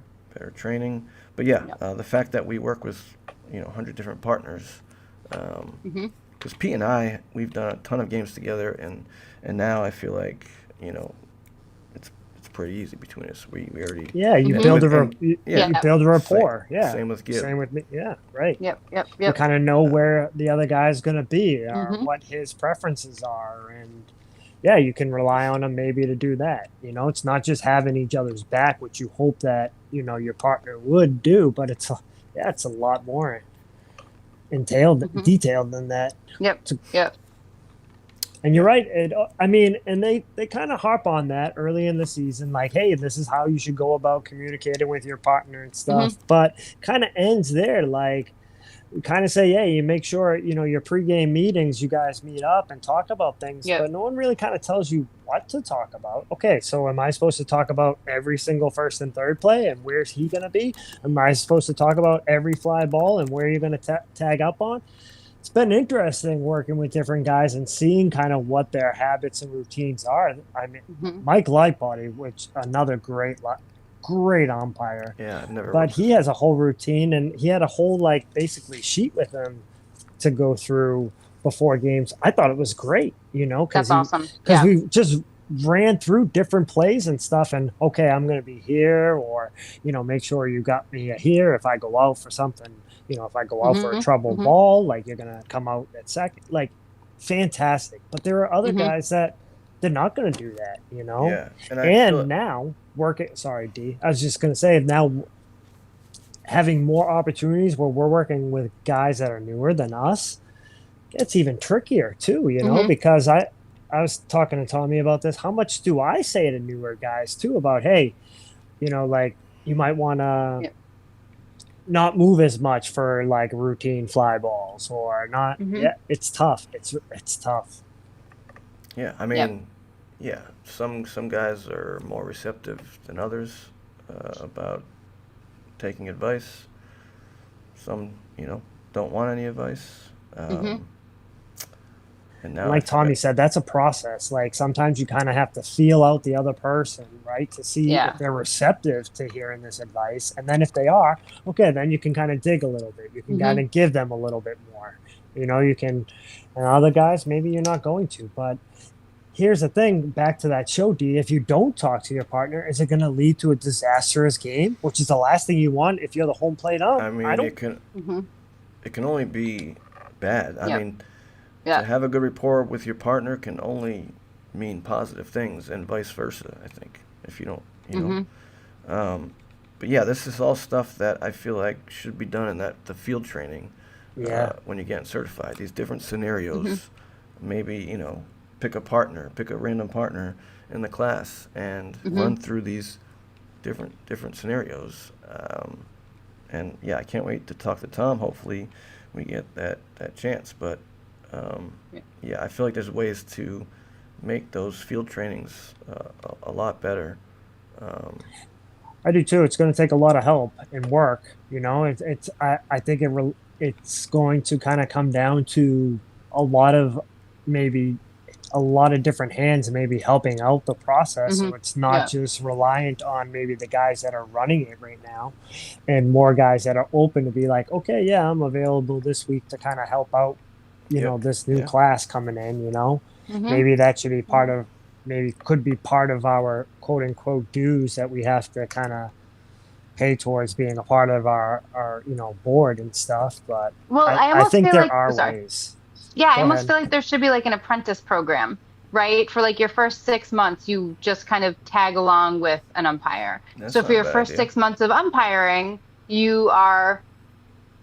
training. But yeah, the fact that we work with 100 different partners, because Pete and I, we've done a ton of games together, and now I feel like it's pretty easy between us. We already you build you build a rapport. Same with Gib. Same with me. Yeah, right. Yep. You kind of know where the other guy's going to be, or what his preferences are, and you can rely on him maybe to do that. It's not just having each other's back, which you hope that your partner would do, but it's a lot more detailed than that. Yep. And you're right. And they kind of harp on that early in the season, like, hey, this is how you should go about communicating with your partner and stuff. But kind of ends there, like, we kind of say, hey, you make sure, your pregame meetings, you guys meet up and talk about things, but no one really kind of tells you what to talk about. Okay, so am I supposed to talk about every single first and third play and where's he going to be? Am I supposed to talk about every fly ball and where you're going to tag up on? It's been interesting working with different guys and seeing kind of what their habits and routines are. I mean, Mike Lightbody, which another great umpire. Yeah, I've never. But he has a whole routine, and he had a whole basically sheet with him to go through before games. I thought it was great, That's awesome. Because we just ran through different plays and stuff, and okay, I'm going to be here, or make sure you got me here if I go out for something. If I go out for a trouble ball, like you're going to come out at second, like fantastic. But there are other guys that they're not going to do that, Yeah, and now working. Sorry, D. I was just going to say now having more opportunities where we're working with guys that are newer than us. It's even trickier too, because I was talking to Tommy about this. How much do I say to newer guys too about, hey, like you might want to not move as much for like routine fly balls or not. Yeah, it's tough. It's tough. Yeah, I mean, some guys are more receptive than others about taking advice. Some, don't want any advice. And now, like Tommy said, that's a process. Like sometimes you kind of have to feel out the other person, right, to see if they're receptive to hearing this advice. And then if they are, okay, then you can kind of dig a little bit. You can kind of give them a little bit more. You can, and other guys, maybe you're not going to. But here's the thing, back to that show, D, if you don't talk to your partner, is it going to lead to a disastrous game, which is the last thing you want if you're the home plate ump? I mean, it can only be bad. I mean, to have a good rapport with your partner can only mean positive things, and vice versa, I think, if you don't, but yeah, this is all stuff that I feel like should be done in the field training when you're getting certified. These different scenarios, maybe, pick a random partner in the class and run through these different scenarios. And yeah, I can't wait to talk to Tom. Hopefully we get that chance, but I feel like there's ways to make those field trainings a lot better. I do too. It's going to take a lot of help and work. I think it's going to kind of come down to a lot of different hands maybe helping out the process. So it's not just reliant on maybe the guys that are running it right now, and more guys that are open to be like, okay, yeah, I'm available this week to kind of help out. This new class coming in, maybe that should be could be part of our quote unquote dues that we have to kind of pay towards being a part of our board and stuff. But Well, I I almost think feel there like, are sorry. ways. Yeah, I Go almost ahead. feel like there should be like an apprentice program, right? For like your first 6 months, you just kind of tag along with an umpire. That's So not for a your bad first idea. 6 months of umpiring, you are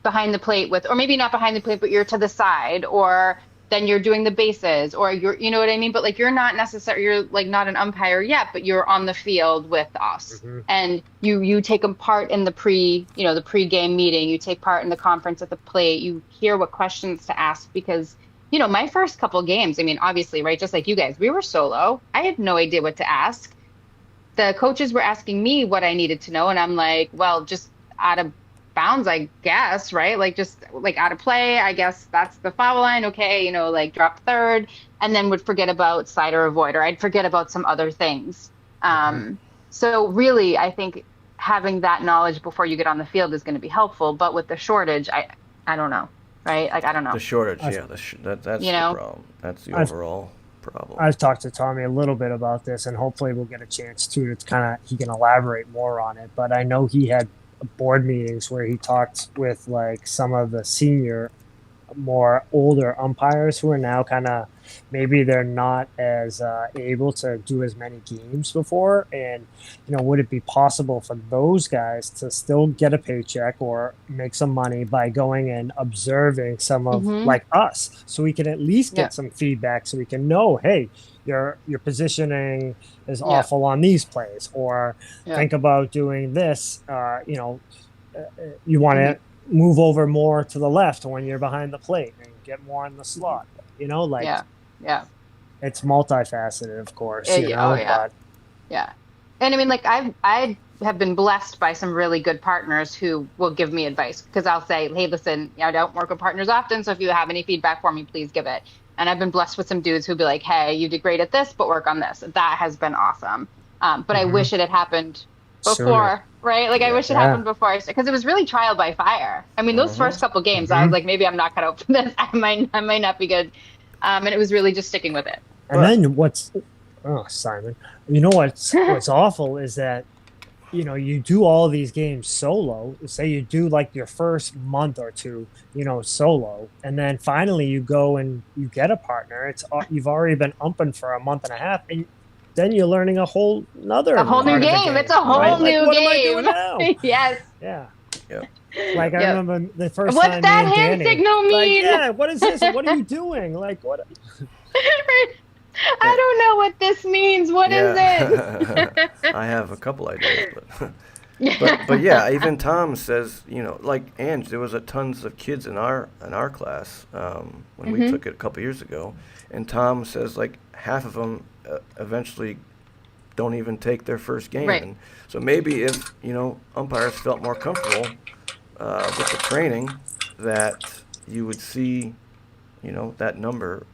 behind the plate with, or maybe not behind the plate, but you're to the side, or then you're doing the bases, or you know what I mean? But like you're not necessarily, you're like not an umpire yet, but you're on the field with us. Hmm. And you take a part in the the pre-game meeting, you take part in the conference at the plate, you hear what questions to ask because, my first couple games, I mean, obviously, right, just like you guys, we were solo. I had no idea what to ask. The coaches were asking me what I needed to know, and I'm like, well, just out of bounds, I guess, right? Like just like out of play, I guess that's the foul line. Okay, like drop third, and then would forget about slide or avoid, or I'd forget about some other things. Hmm. So really, I think having that knowledge before you get on the field is going to be helpful. But with the shortage, I don't know, right? Like I don't The know, shortage, I've, yeah, that's you the know? problem. That's the I've overall problem. I've talked to Tommy a little bit about this, and hopefully we'll get a chance to kind of he can elaborate more on it. But I know he had board meetings where he talked with like some of the senior, more older umpires who are now kind of maybe they're not as able to do as many games before, and would it be possible for those guys to still get a paycheck or make some money by going and observing some of Mm-hmm. like us, so we can at least Yeah. get some feedback, so we can know, hey, your positioning is Yeah. awful on these plays, or Yeah. think about doing this. You want Mm-hmm. to move over more to the left when you're behind the plate and get more in the slot. Like Yeah. Yeah. it's multifaceted, of course. Yeah. Oh yeah. But Yeah. And I mean, like I have been blessed by some really good partners who will give me advice because I'll say, hey, listen, I don't work with partners often, so if you have any feedback for me, please give it. And I've been blessed with some dudes who'll be like, hey, you did great at this, but work on this. That has been awesome. But I wish it had happened Sooner. before, right? Like I wish it Yeah. happened before because it was really trial by fire. I mean, those first couple games, I was like, maybe I'm not cut out for this. I might not be good. And it was really just sticking with it. And then Simon, what's awful is that you do all these games solo. Say you do like your first month or two, solo, and then finally you go and you get a partner. You've already been umping for a month and a half, and then you're learning a whole A whole part new of the game. It's a whole right? new Like, what game. am I doing now? Yes. Yeah. Yep. Like I Yep. remember the first What's time that me and hand Danny, signal like, mean? yeah, what is this? What are you doing? Like what? I don't know what this means. What is Yeah. I have a couple ideas, but yeah, even Tom says, like Ange, there was tons of kids in our class when we took it a couple years ago, and Tom says like half of them eventually don't even take their first game. Right. And so maybe if umpires felt more comfortable with the training, that you would see that number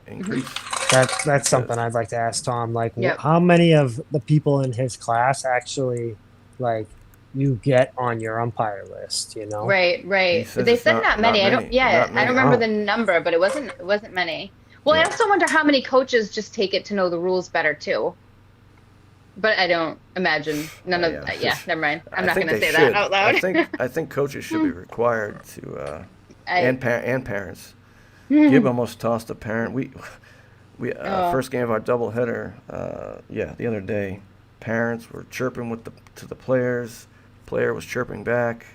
increase. That's something I'd like to ask Tom. Like, Yep. how many of the people in his class actually, like, you get on your umpire list? Right, He right. says But they it's said not- not many. not I don't. many. Yeah, Not I many. don't remember Oh. the number, but it wasn't many. Well, I Yeah. also wonder how many coaches just take it to know the rules better too. But I don't imagine none of. Yeah. Yeah, never mind. I'm I not think going to they say should. that out loud. I think coaches should be required to and parents. Hmm. Gib almost tossed a parent. We Oh. first game of our doubleheader. The other day, parents were chirping to the players. Player was chirping back.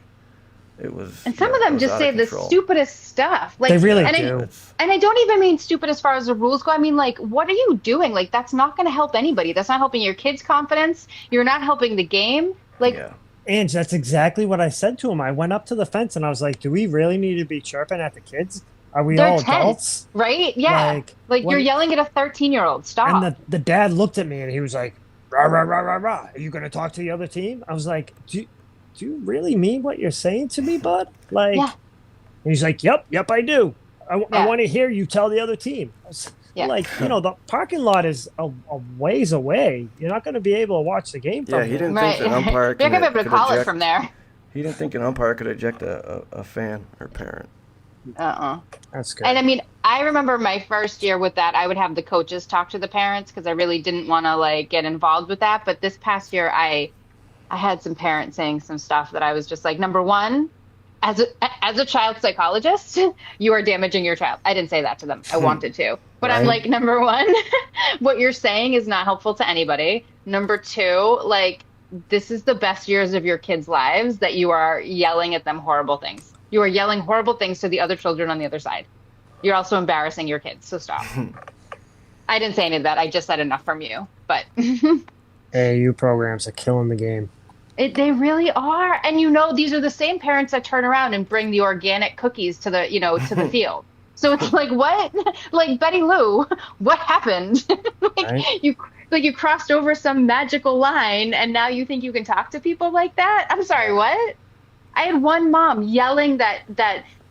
It was. And some yeah, of it them was just out say of the control. stupidest stuff. Like They really and do. And I don't even mean stupid as far as the rules go. I mean, like, what are you doing? Like, that's not going to help anybody. That's not helping your kids' confidence. You're not helping the game. Like, Yeah. Ange, that's exactly what I said to him. I went up to the fence and I was like, "Do we really need to be chirping at the kids? Are we they're all 10, adults?" right? Yeah. Like when- you're yelling at a 13-year-old. Stop. And the dad looked at me and he was like, "Rah rah rah rah rah. Are you going to talk to the other team?" I was like, "Do you really mean what you're saying to me, bud?" Like, Yeah. and he's like, "Yep, I do. I Yeah. want to hear you tell the other team." I was Yeah. like, the parking lot is a ways away. You're not going to be able to watch the game from Yeah, he there. didn't Right. think an umpire You're going to be able to could call it eject. from there. He didn't think an umpire could eject a fan or parent. That's good. And I mean, I remember my first year with that, I would have the coaches talk to the parents because I really didn't want to like get involved with that. But this past year, I I had some parents saying some stuff that I was just like, number one, as a child psychologist, you are damaging your child. I didn't say that to them. I wanted to. But I'm Right. like, number one, what you're saying is not helpful to anybody. Number two, like, this is the best years of your kids' lives that you are yelling at them horrible things. You are yelling horrible things to the other children on the other side. You're also embarrassing your kids, so stop. I didn't say any of that. I just said enough from you. But AAU programs are killing the game. they really are. And these are the same parents that turn around and bring the organic cookies to the field. So it's like, what? Like, Betty Lou, what happened? Right. You crossed over some magical line and now you think you can talk to people like that? I'm sorry, what? I had one mom yelling that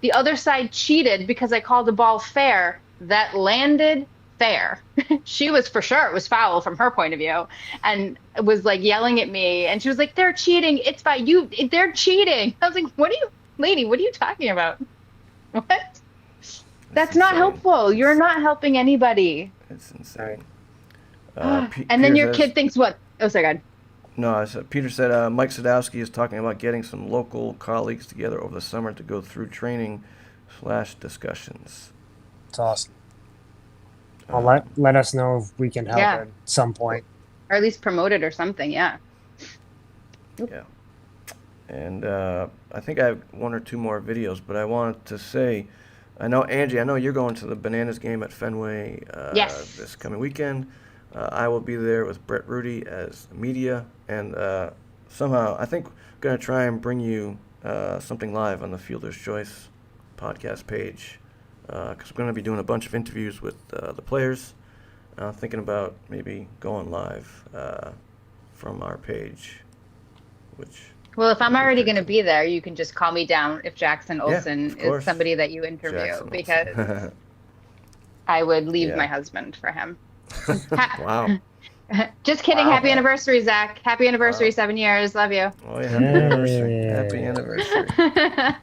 the other side cheated because I called the ball fair that landed fair. She was for sure it was foul from her point of view, and was like yelling at me, and she was like, "They're cheating. It's fine. They're cheating." I was like, "What are you talking about? What? That's not insane. helpful. You're not helping anybody." It's insane. And then your kid thinks what? Oh, sorry, God. No, Peter said Mike Sadowski is talking about getting some local colleagues together over the summer to go through training/discussions. It's awesome. Well, let us know if we can help at some point. Or at least promote it or something, yeah. Yeah. And I think I have one or two more videos, but I wanted to say, I know, Angie, I know you're going to the Bananas game at Fenway Yes. this coming weekend. I will be there with Brett Rudy as media, and somehow I think I'm going to try and bring you something live on the Fielder's Choice podcast page, because we're going to be doing a bunch of interviews with the players. Thinking about maybe going live from our page, which... Well, if I'm already going to be there, you can just call me down if Jackson Olsen of is course. somebody that you interview, Jackson because Olsen. I would leave Yeah. my husband for him. Wow. Just kidding. Wow. Happy anniversary, Zach. Happy anniversary, Wow. 7 years. Love you. Oh, yeah, happy anniversary. Happy anniversary.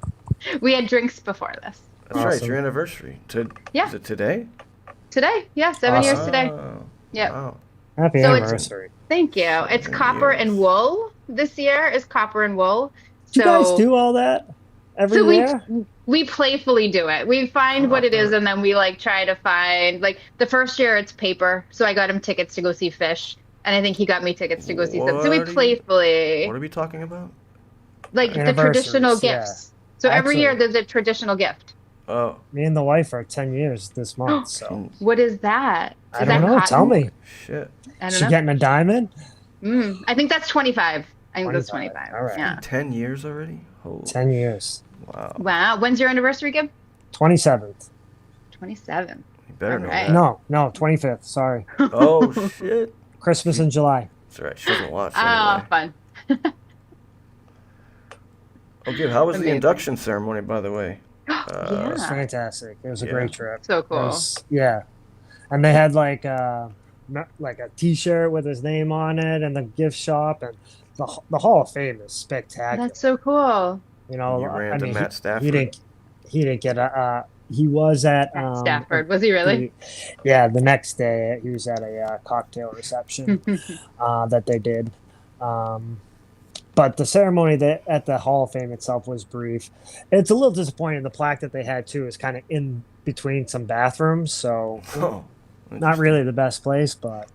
We had drinks before this. That's right, Awesome. your anniversary. Yeah. Is it today? Today. Yeah, 7 years Awesome. today. Oh, Yep. Wow. Happy So it's- anniversary. Thank you. It's 7 copper years. and wool. This year is copper and wool. Do you guys do all that every So year? we playfully do it. We find what it is, and then we like try to find, like, the first year it's paper. So I got him tickets to go see Fish, and I think he got me tickets to go see some. So we What are you- playfully, What are we talking about? like, the Anniversaries, traditional yeah. gifts. So every year Actually- there's a traditional gift. Oh, Me and the wife are 10 years this month, so What is that? I Is don't that know. cotton? Tell me. shit. I don't She know. getting a diamond? I think that's 25. I think that's 25. 25. All right. Yeah. 10 years already? Holy 10 years. wow. Wow. When's your anniversary, Gib? 27th. 27. You better know Alright. that. No, 25th. Sorry. Oh, shit. Christmas in July. That's all right. She doesn't watch Oh, anyway. fun. Okay, how was the Amazing. induction ceremony, by the way? It was Yeah. fantastic. It was a Yeah. great trip. So It cool. was- yeah. And they had like a T-shirt with his name on it, and the gift shop, and the Hall of Fame is spectacular. That's so cool. You know, You ran I to mean, Matt Stafford. he didn't get a. He was at At Stafford. Was he really? Yeah, the next day he was at a cocktail reception that they did. But the ceremony at the Hall of Fame itself was brief. It's a little disappointing. The plaque that they had too is kind of in between some bathrooms, so Oh, not really the best place, but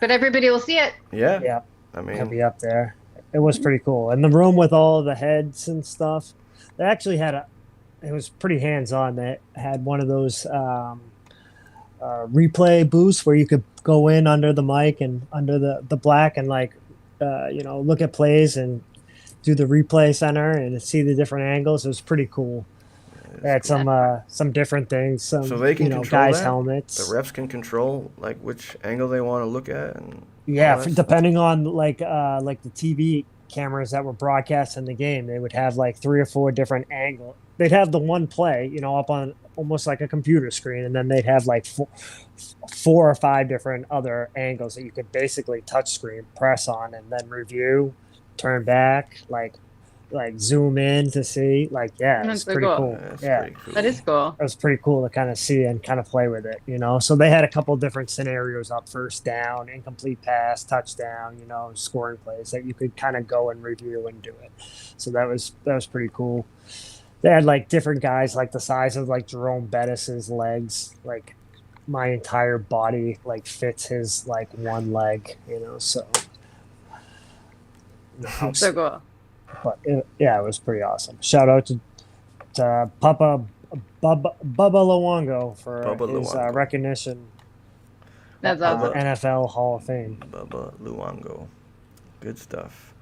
But everybody will see it. Yeah. yeah, I it'll mean, be up there. It was pretty cool, and the room with all the heads and stuff. They actually had it was pretty hands-on. They had one of those replay booths where you could go in under the mic and under the black and look at plays and do the replay center and see the different angles. It was pretty cool. They had some different things. So they can control guys' that? helmets. the refs can control like which angle they want to look at, and Yeah, all that stuff? depending on like the TV cameras that were broadcasting the game, they would have like 3 or 4 different angles. They'd have the one play, up on almost like a computer screen, and then they'd have like 4 or 5 different other angles that you could basically touch screen press on and then review, turn back. Like like zoom in to see. Like, yeah, That's it's so pretty cool. cool. That's Yeah. pretty cool. That is cool. It was pretty cool to kind of see and kind of play with it, you know. So they had a couple different scenarios up: first down, incomplete pass, touchdown, you know, scoring plays that you could kind of go and review and do it. So that was pretty cool. They had like different guys, like the size of like Jerome Bettis's legs, like my entire body like fits his like one leg, you know. So, So cool. but yeah, it was pretty awesome. Shout out to Bubba Luongo for Bubba his Luongo. recognition. That's awesome. NFL Hall of Fame. Bubba Luongo. Good stuff.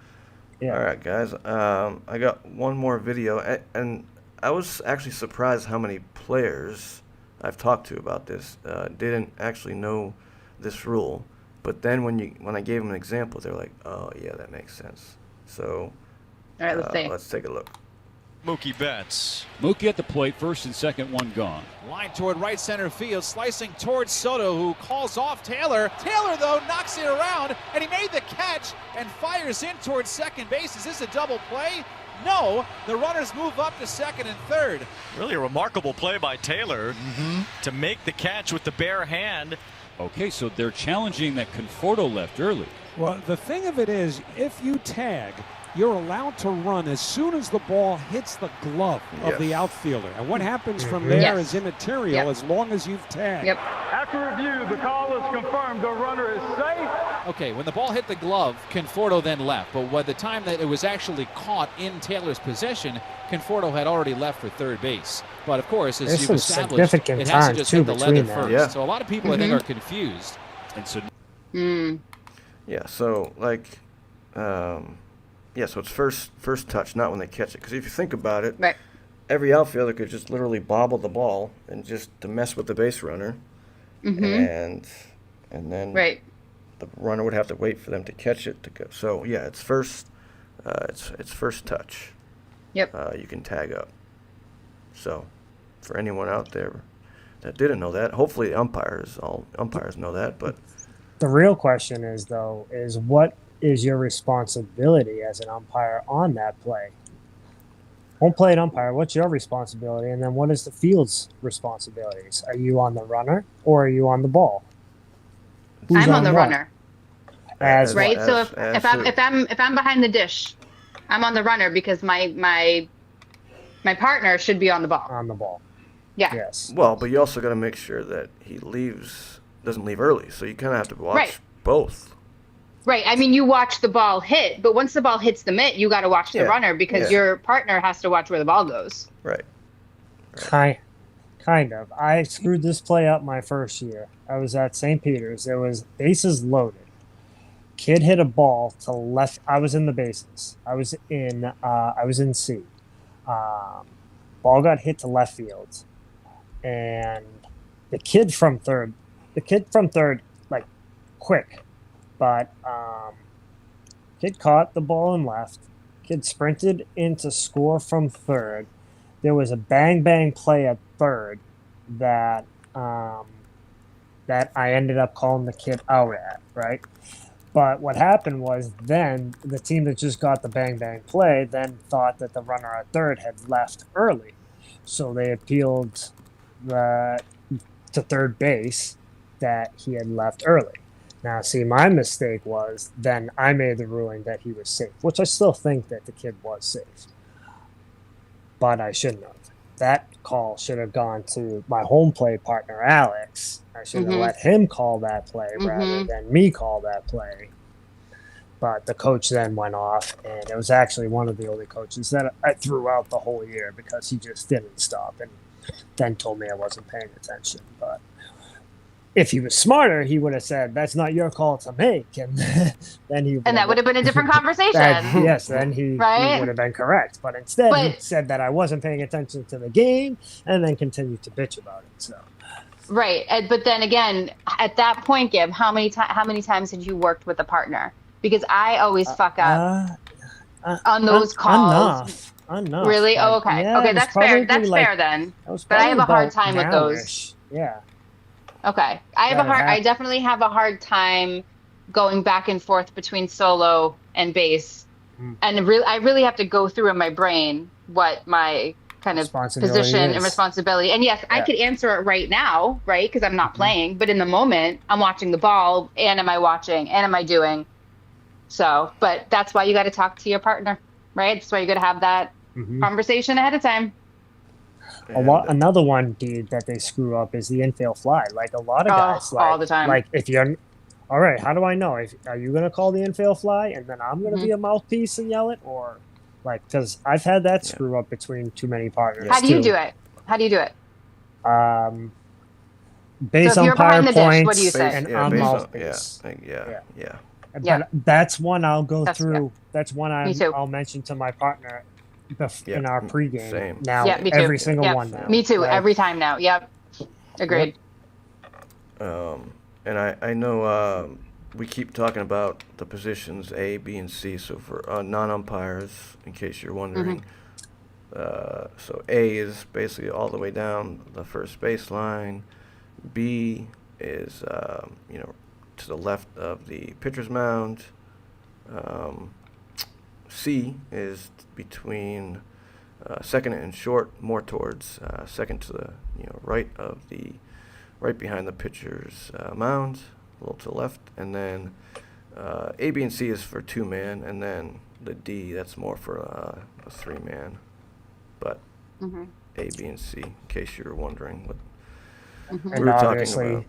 Yeah. All right, guys. I got one more video, and I was actually surprised how many players I've talked to about this didn't actually know this rule. But then when I gave them an example, they're like, "Oh yeah, that makes sense." So, All right, let's see. let's take a look. Mookie Betts. Mookie at the plate, first and second, one gone. Line toward right center field, slicing towards Soto, who calls off Taylor. Taylor, though, knocks it around, and he made the catch and fires in towards second base. Is this a double play? No. The runners move up to second and third. Really a remarkable play by Taylor to make the catch with the bare hand. Okay, so they're challenging that Conforto left early. Well, the thing of it is, if you tag, you're allowed to run as soon as the ball hits the glove of the outfielder. And what happens from there is immaterial as long as you've tagged. Yep. After review, the call is confirmed. The runner is safe. Okay, when the ball hit the glove, Conforto then left. But by the time that it was actually caught in Taylor's possession, Conforto had already left for third base. But of course, as There's you've some established, significant it has to time, just too, hit the leather between first. that. Yeah. So a lot of people, I think, are confused. And so Yeah. So like, yeah. So it's first touch, not when they catch it. Because if you think about it, Right. every outfielder could just literally bobble the ball and just to mess with the base runner, and then Right. the runner would have to wait for them to catch it to go. So yeah, it's first touch. Yep. You can tag up. So for anyone out there that didn't know that, hopefully umpires know that. But The real question is, though, is what is your responsibility as an umpire on that play? Home plate umpire, what's your responsibility? And then what is the field's responsibilities? Are you on the runner or are you on the ball? Who's I'm on the what? runner. As Right. as- So as if I'm behind the dish, I'm on the runner because my partner should be on the ball. on the ball. Yeah. Yes. well, but you also got to make sure that he doesn't leave early. So you kind of have to watch both. Right. I mean, you watch the ball hit, but once the ball hits the mitt, you got to watch the Yeah. runner because Yeah. your partner has to watch where the ball goes. Right. Kind of. I screwed this play up my first year. I was at St. Peter's. There was bases loaded. Kid hit a ball to left. I was in the bases. I was in C. Ball got hit to left field, and the kid from third, like quick, but kid caught the ball and left. Kid sprinted in to score from third. There was a bang play at third that that I ended up calling the kid out at, right? But what happened was then the team that just got the bang play then thought that the runner at third had left early. So they appealed to third base that he had left early. Now, see, my mistake was then I made the ruling that he was safe, which I still think that the kid was safe. But I shouldn't have. That call should have gone to my home play partner, Alex. I should have let him call that play rather than me call that play. But the coach then went off, and it was actually one of the only coaches that I threw out the whole year because he just didn't stop and then told me I wasn't paying attention. But if he was smarter, he would have said, "That's not your call to make," and then he And that would have been a different conversation. yes, then he Right? would have been correct. But instead, he But- said that I wasn't paying attention to the game, and then continued to bitch about it. So. Right. But then again, at that point, Gib, how many times had you worked with a partner? Because I always fuck up on those calls. Enough. Really? Oh, okay. Yeah, Okay, it was that's fair. That's probably fair then. that was But I have a probably hard about time with those. nowish. Yeah. Okay. I That definitely have a hard time going back and forth between solo and base And I really have to go through in my brain what my kind of position and responsibility. And yes, I could answer it right now, right? Because I'm not playing. But in the moment, I'm watching the ball. And am I watching? And am I doing? So, but that's why you got to talk to your partner, right? That's why you got to have that conversation ahead of time. Another one, dude, that they screw up is the infield fly. Like a lot of guys, all the time. Like if you're, all right, how do I know? Are you gonna call the infield fly and then I'm gonna be a mouthpiece and yell it, or like because I've had that screw up between too many partners. How do you do it? How do you do it? Base so if you're umpire behind the points dish, what do you say? and I'm mouthpiece. Yeah. But that's one I'll go through. That's one I'll mention to my partner in our pregame. Same. Now, every single one now. Me too. Right? Every time now. Yep. Agreed. And I know we keep talking about the positions A, B, and C. So for non-umpires, in case you're wondering, so A is basically all the way down the first baseline. B is to the left of the pitcher's mound. C is between second and short, more towards second to the right behind the pitcher's mound, a little to the left, and then A, B, and C is for 2-man, and then the D, that's more for a 3-man. But A, B, and C, in case you're wondering what we were talking about.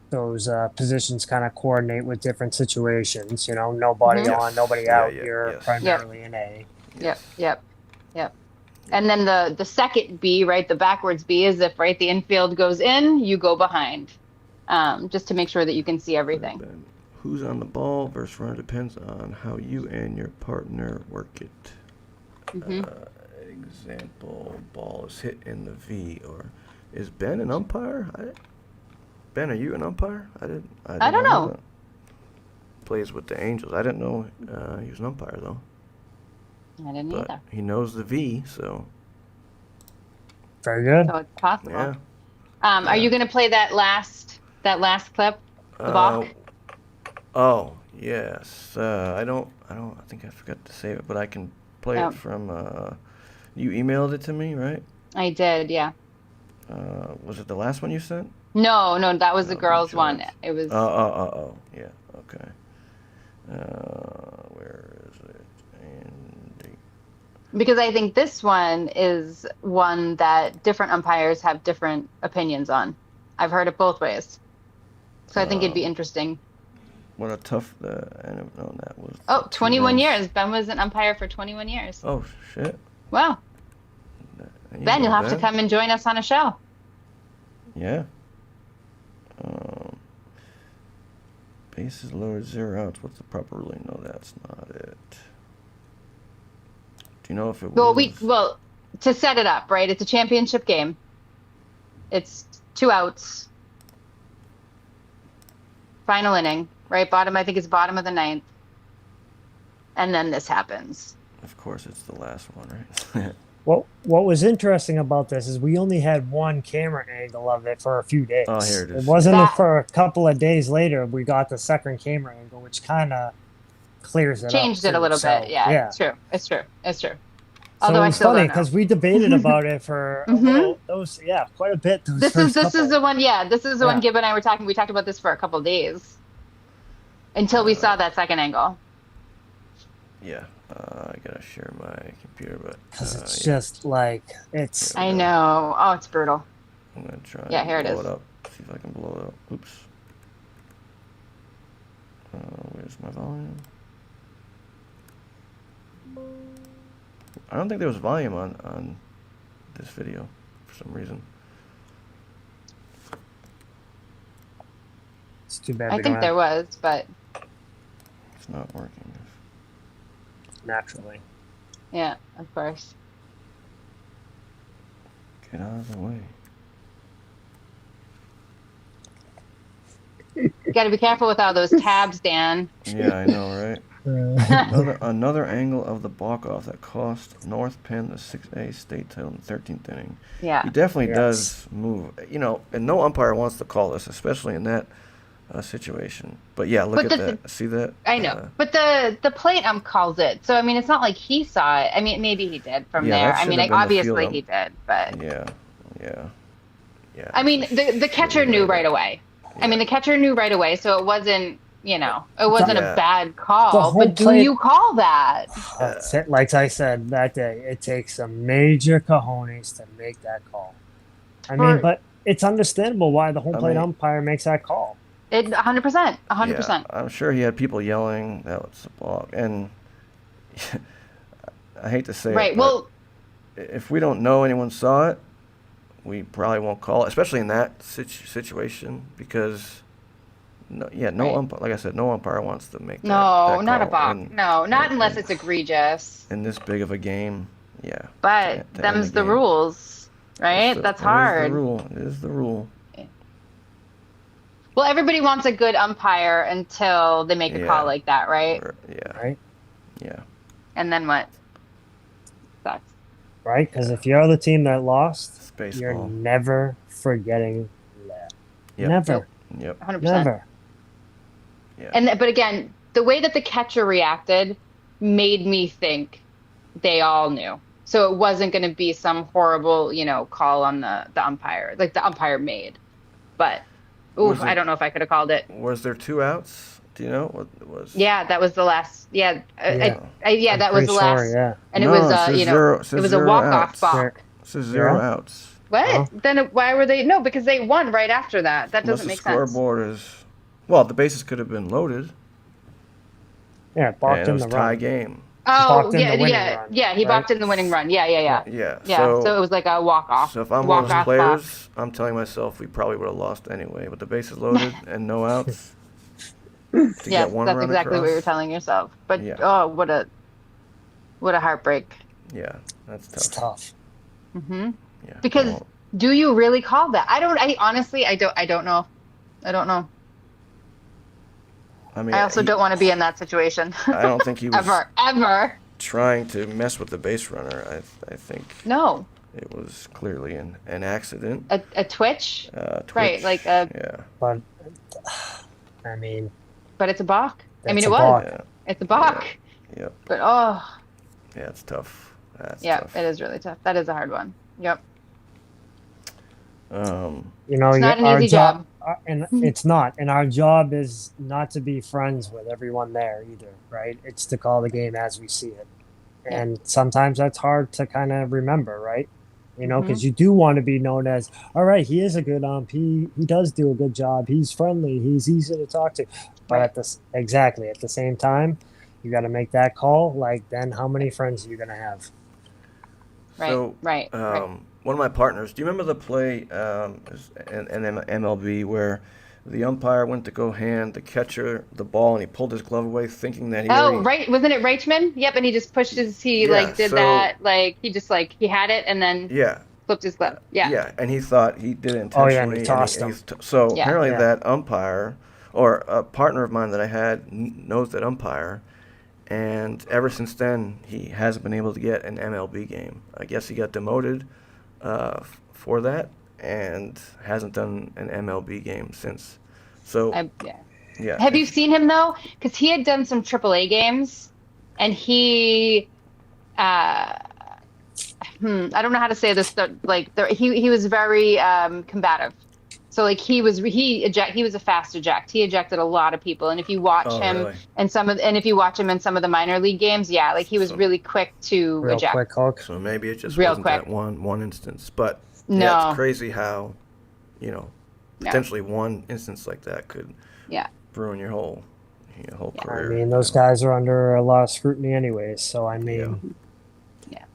Those positions kind of coordinate with different situations. You know, nobody on, nobody out. You're primarily an A. Yep. And then the second B, right, the backwards B is if the infield goes in, you go behind, just to make sure that you can see everything. Who's on the ball versus runner depends on how you and your partner work it. Example: ball is hit in the V. Or is Ben an umpire? Ben, are you an umpire? I don't know. Plays with the Angels. I didn't know he was an umpire though. I didn't either. He knows the V, so. Very good. So it's possible. Yeah. Are you going to play that last clip, the balk? Oh yes. I think I forgot to save it, but I can play it from. You emailed it to me, right? I did. Yeah. Was it the last one you sent? No, that was the girls' one. It was. Oh, yeah, okay. Where is it? Because I think this one is one that different umpires have different opinions on. I've heard it both ways, so I think it'd be interesting. What a tough. I didn't know that was. 21 years. Ben was an umpire for 21 years. Oh shit. Wow. Ben, you'll have to come and join us on a show. Yeah. Bases loaded, 0 outs. What's the proper ruling? No, that's not it. Do you know if it was? Well, to set it up, right? It's a championship game. It's 2 outs. Final inning, right? I think it's bottom of the 9th. And then this happens. Of course, it's the last one, right? What was interesting about this is we only had one camera angle of it for a few days. Oh, here it is. It wasn't for a couple of days later we got the second camera angle, which kind of clears it up. Changed it a little bit. Yeah, it's true. So although it's funny because we debated about it for quite a bit. This is the one. Yeah, this is the one. Gib and I were talking. We talked about this for a couple of days until we saw that second angle. Yeah. I gotta share my computer, but because it's just like it's. I know. Oh, it's brutal. I'm gonna try. Yeah, here it is. Blow it up. See if I can blow it up. Oops. Where's my volume? I don't think there was volume on this video for some reason. It's too bad. I think there was, but it's not working. Naturally. Yeah, of course. Get out of the way. You got to be careful with all those tabs, Dan. Yeah, I know, right? Another angle of the balk off that cost North Penn the 6A state title in the 13th inning. Yeah. He definitely does move. And no umpire wants to call this, especially in that situation. But yeah, look But at that. See that? I know, but the plate ump calls it. So I mean, it's not like he saw it. I mean, maybe he did from Yeah, there. that I mean, should have been the field obviously ump. he did, but Yeah, yeah, yeah. I mean, the catcher knew right away. I mean, Yeah. the catcher knew right away, so it wasn't, it wasn't Yeah. a bad The call. whole But do plate- you call that? Like I said that day, it takes some major cojones to make that call. I mean, but it's understandable why the home plate umpire makes that call. 100%, 100%. Yeah, I'm sure he had people yelling that was a balk, and I hate to say Right. it, Well, but if we don't know anyone saw it, we probably won't call it, especially in that situation, because no Right. umpire, like I said, no umpire wants to make no, that not a call. balk. And No, not unless it's egregious. in this big of a game, yeah. But to end them's the game. rules, right? So That's it hard. is the rule. It is the rule. Well, everybody wants a good umpire until they make a Yeah. call like that, right? Yeah. Right. Yeah. And then what? Sucks. Right? Because if you're the team that lost, It's you're baseball. never forgetting that. Yep. Never. Yep. 100%. Never. Yeah. But again, the way that the catcher reacted made me think they all knew. So it wasn't going to be some horrible, call on the umpire, like the umpire made. But, I don't know if I could have called it. Was there 2 outs? Do you know what it was? Yeah, that was the last. Yeah, I'm that was the pretty last. sure, yeah. And No, it was, it says it was a zero walk-off outs. balk. It says 0 Yeah. outs. What? Oh. Then why were they? No, because they won right after that. That Unless doesn't the make sense. scoreboard is, well, the bases could have been loaded. Yeah, And balked it in was the tie run. game. Oh, balked in yeah, the winning yeah, run, yeah. He right? balked in the winning run. Yeah. Yeah. So it was like a walk-off. So if I'm one of those walk-off players, I'm telling myself we probably would have lost anyway. With the bases loaded and no outs. To Yes, get one that's run exactly what across. you're telling yourself. But Yeah. what a heartbreak. Yeah, that's tough. It's tough. Hmm. Yeah. Because well, do you really call that? I honestly, I don't know. I don't know. I mean, I also don't want to be in that situation. I don't think he was ever. trying to mess with the base runner. I think No. it was clearly an accident. A twitch? Twitch. Right, like yeah. But, I mean, but it's a balk. I mean, It's it a was. balk. Yeah. It's a balk. Yep. But Yeah, it's tough. That's yeah, tough. it is really tough. That is a hard one. Yep. you know, It's not an our easy job. and it's not. And our job is not to be friends with everyone there either, right? It's to call the game as we see it. And sometimes that's hard to kind of remember, right? You know, because you do want to be known as, all right, he is a good ump. He does do a good job. He's friendly. He's easy to talk to. But at the same time, you got to make that call. Like, then how many friends are you going to have? Right. So, right. one of my partners, do you remember the play in MLB where the umpire went to go hand the catcher the ball and he pulled his glove away thinking that he right. Wasn't it Reichman? Yep. And he just pushed he did that. Like, he just he had it and then flipped his glove. Yeah. Yeah. And he thought he did it Oh, intentionally. yeah, and he tossed him. So Yeah. apparently Yeah. that umpire or a partner of mine that I had knows that umpire. And ever since then, he hasn't been able to get an MLB game. I guess he got demoted for that and hasn't done an MLB game since. So, yeah. Have you seen him though? Because he had done some AAA games, and he, I don't know how to say this. He was very combative. So he was a fast eject. He ejected a lot of people, and if you watch him really? in some of the minor league games, he was really quick to Real eject. quick hook. So maybe it just Real wasn't quick. that one instance. But No. yeah, it's crazy how, potentially one instance like that could ruin your whole I career. mean, those guys are under a lot of scrutiny anyways. So, I mean,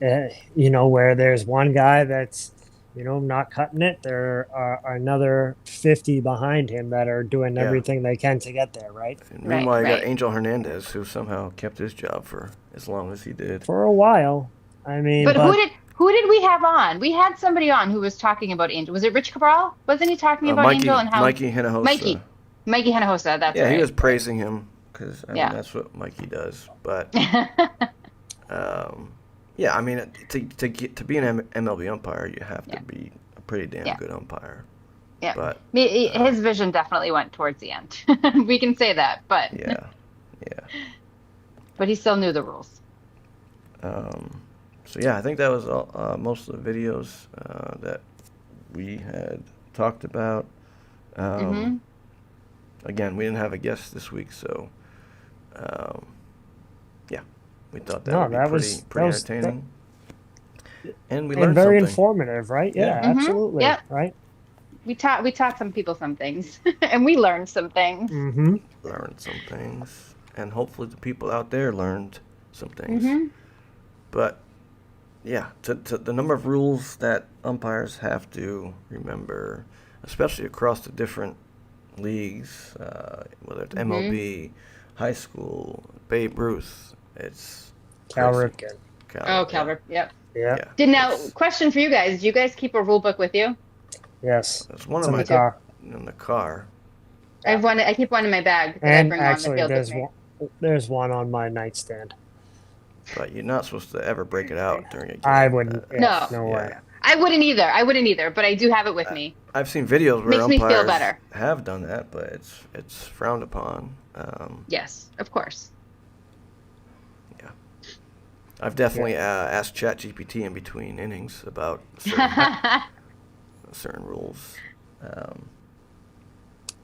where there's one guy that's, not cutting it, there are another 50 behind him that are doing everything they can to get there, right? And meanwhile, you got Angel Hernandez, who somehow kept his job for as long as he did. For a while. I mean, But who did we have on? We had somebody on who was talking about Angel. Was it Rich Cabral? Wasn't he talking about Angel and how Mikey Hinojosa. Mikey Hinojosa, that's right. Yeah, he was praising him because that's what Mikey does. But I mean, to be an MLB umpire, you have to be a pretty damn good umpire. Yeah. But his vision definitely went towards the end. We can say that, but yeah. but he still knew the rules. So yeah, I think that was all, most of the videos that we had talked about. Again, we didn't have a guest this week, so yeah, we thought that would be pretty entertaining. And we learned very something. informative, right? Yeah, absolutely. Yep. Right. We taught some people some things, and we learned some things. Learned some things, and hopefully the people out there learned some things. But yeah, to the number of rules that umpires have to remember, especially across the different leagues, whether it's MLB, high school, Babe Ruth, it's Cal crazy. Ripken. Cal Ripken. Yep. Yeah. Now, question for you guys: do you guys keep a rule book with you? Yes. That's one It's of in my the car. in the car. I have one. I keep one in my bag that I And bring on the actually, field with me. there's one on my nightstand. But you're not supposed to ever break it out during a game. I wouldn't. Yeah, No. no way. I wouldn't either. But I do have it with me. I've seen videos where Makes me feel umpires better. have done that, but it's frowned upon. Yes, of course. Yeah, I've definitely asked ChatGPT in between innings about certain rules,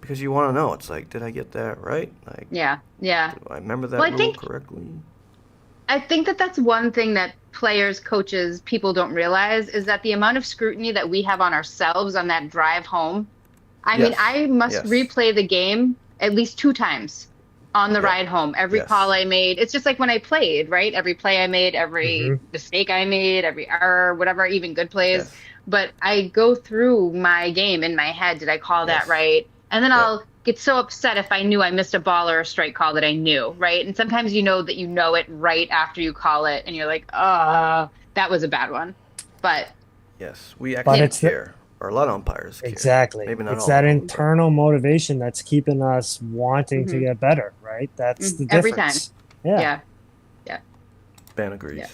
because you want to know. It's like, did I get that right? Like, Yeah. do I remember that rule correctly? I think that's one thing that players, coaches, people don't realize is that the amount of scrutiny that we have on ourselves on that drive home. I mean, I must replay the game at least 2 times on the ride home. Every call I made. It's just like when I played, right? Every play I made, every mistake I made, every error, whatever, even good plays. But I go through my game in my head. Did I call that right? And then I'll get so upset if I knew I missed a ball or a strike call that I knew, right? And sometimes you know that you know it right after you call it, and you're like, that was a bad one. But yes, we actually care, or a lot of umpires care. Exactly. Maybe not it's all that of them, internal motivation that's keeping us wanting to get better, right? That's the difference. Every time. Yeah. Ben agrees.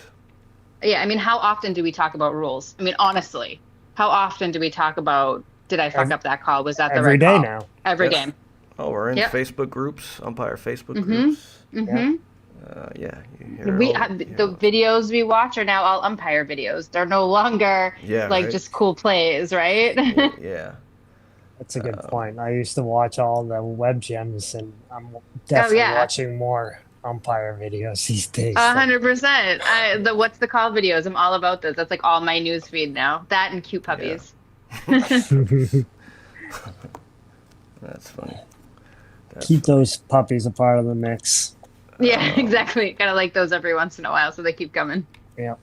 Yeah, I mean, how often do we talk about rules? I mean, honestly, how often do we talk about, did I fuck up that call? Was that the right call? Every day now. Every game. Oh, we're in Facebook groups, umpire Facebook groups. You hear the videos we watch are now all umpire videos. They're no longer just cool plays, right? Yeah. That's a good point. I used to watch all the web gems, and I'm definitely watching more umpire videos these days. 100%. The what's the call videos? I'm all about those. That's like all my news feed now. That and cute puppies. That's funny. Keep those puppies a part of the mix. Yeah, exactly. Gotta like those every once in a while so they keep coming. Yeah.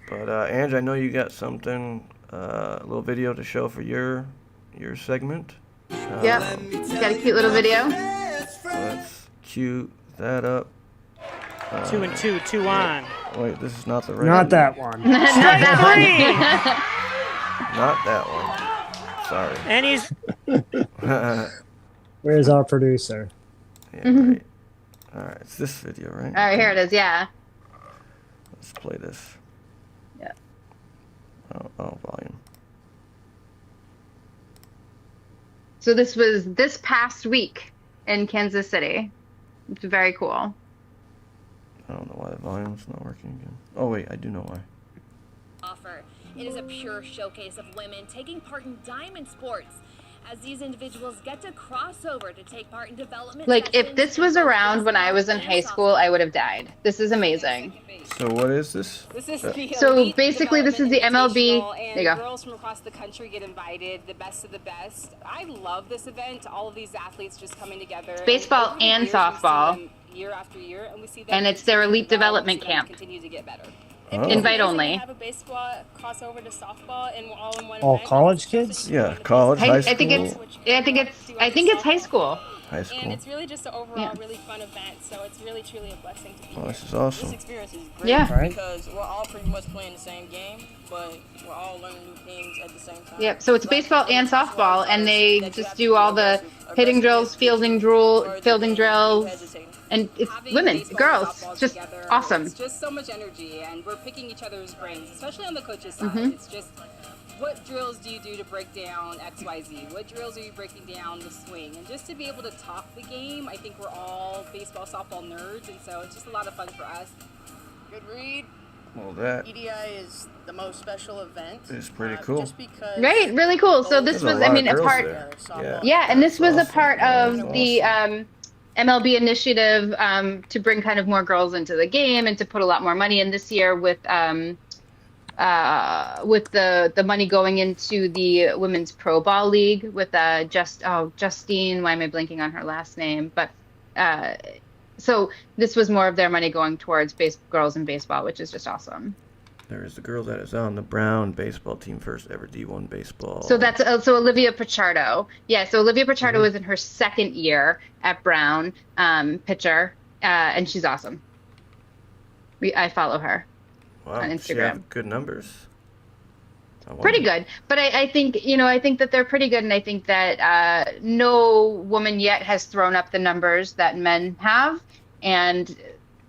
But Ange, I know you got something, a little video to show for your segment. Yep. Got a cute little video. Let's cue that up. 2 and 2, 2 on. Wait, this is not the right. Not that one. Not that Not that one. Sorry. And he's. Where's our producer? Yeah, right. All right, it's this video, right? All right, here it is. Yeah. Let's play this. Yeah. Oh, volume. So this was this past week in Kansas City. It's very cool. I don't know why the volume's not working again. Oh wait, I do know why. Offer. It is a pure showcase of women taking part in diamond sports, as these individuals get to cross over to take part in development. Like, if this was around when I was in high school, I would have died. This is amazing. So what is this? So basically, this is the MLB. There you go. Girls from across the country get invited, the best of the best. I love this event. All of these athletes just coming together. Baseball and softball. Year after year, and we see that. And it's their elite development camp. Continue to get better. Invite only. Have a baseball crossover to softball and all in one. All college kids? Yeah, college, high school. I think it's high school. High school. And it's really just an overall really fun event. So it's really truly a blessing to be here. This is awesome. This experience is great because we're all pretty much playing the same game, but we're all learning new things at the same time. Yep. So it's baseball and softball, and they just do all the hitting drills, fielding drills. And it's women, girls. It's just awesome. It's just so much energy, and we're picking each other's brains, especially on the coaches' side. It's just what drills do you do to break down XYZ? What drills are you breaking down the swing? And just to be able to talk the game, I think we're all baseball, softball nerds, and so it's just a lot of fun for us. Good read. Well, that EDI is the most special event. is pretty cool. Just because Right, really cool. So this was, I mean, a part. Yeah, and this was a part of the MLB initiative to bring kind of more girls into the game and to put a lot more money in this year with the money going into the Women's Pro Ball League with Justine. Why am I blanking on her last name? But so this was more of their money going towards girls in baseball, which is just awesome. There is the girl that is on the Brown baseball team, first ever D1 baseball. So that's so Olivia Pichardo. Yeah, so Olivia Pichardo is in her second year at Brown, pitcher, and she's awesome. I follow her on Instagram. She have good numbers. Pretty good, but I think I think that they're pretty good, and I think that no woman yet has thrown up the numbers that men have, and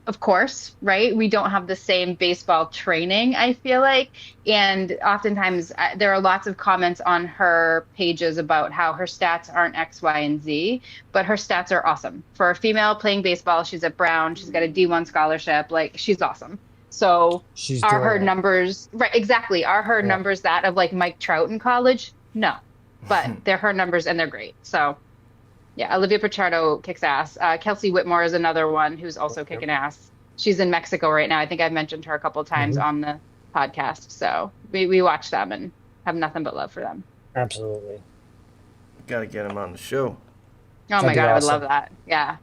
of course, right? We don't have the same baseball training, I feel like. And oftentimes there are lots of comments on her pages about how her stats aren't X, Y, and Z, but her stats are awesome. For a female playing baseball, she's at Brown. She's got a D1 scholarship. Like, she's awesome. So are her numbers, right, exactly. Are her numbers that of like Mike Trout in college? No, but they're her numbers and they're great. So yeah, Olivia Pichardo kicks ass. Kelsey Whitmore is another one who's also kicking ass. She's in Mexico right now. I think I've mentioned her a couple of times on the podcast. So we watch them and have nothing but love for them. Absolutely. Got to get them on the show. Oh my God, I would love that. Yeah.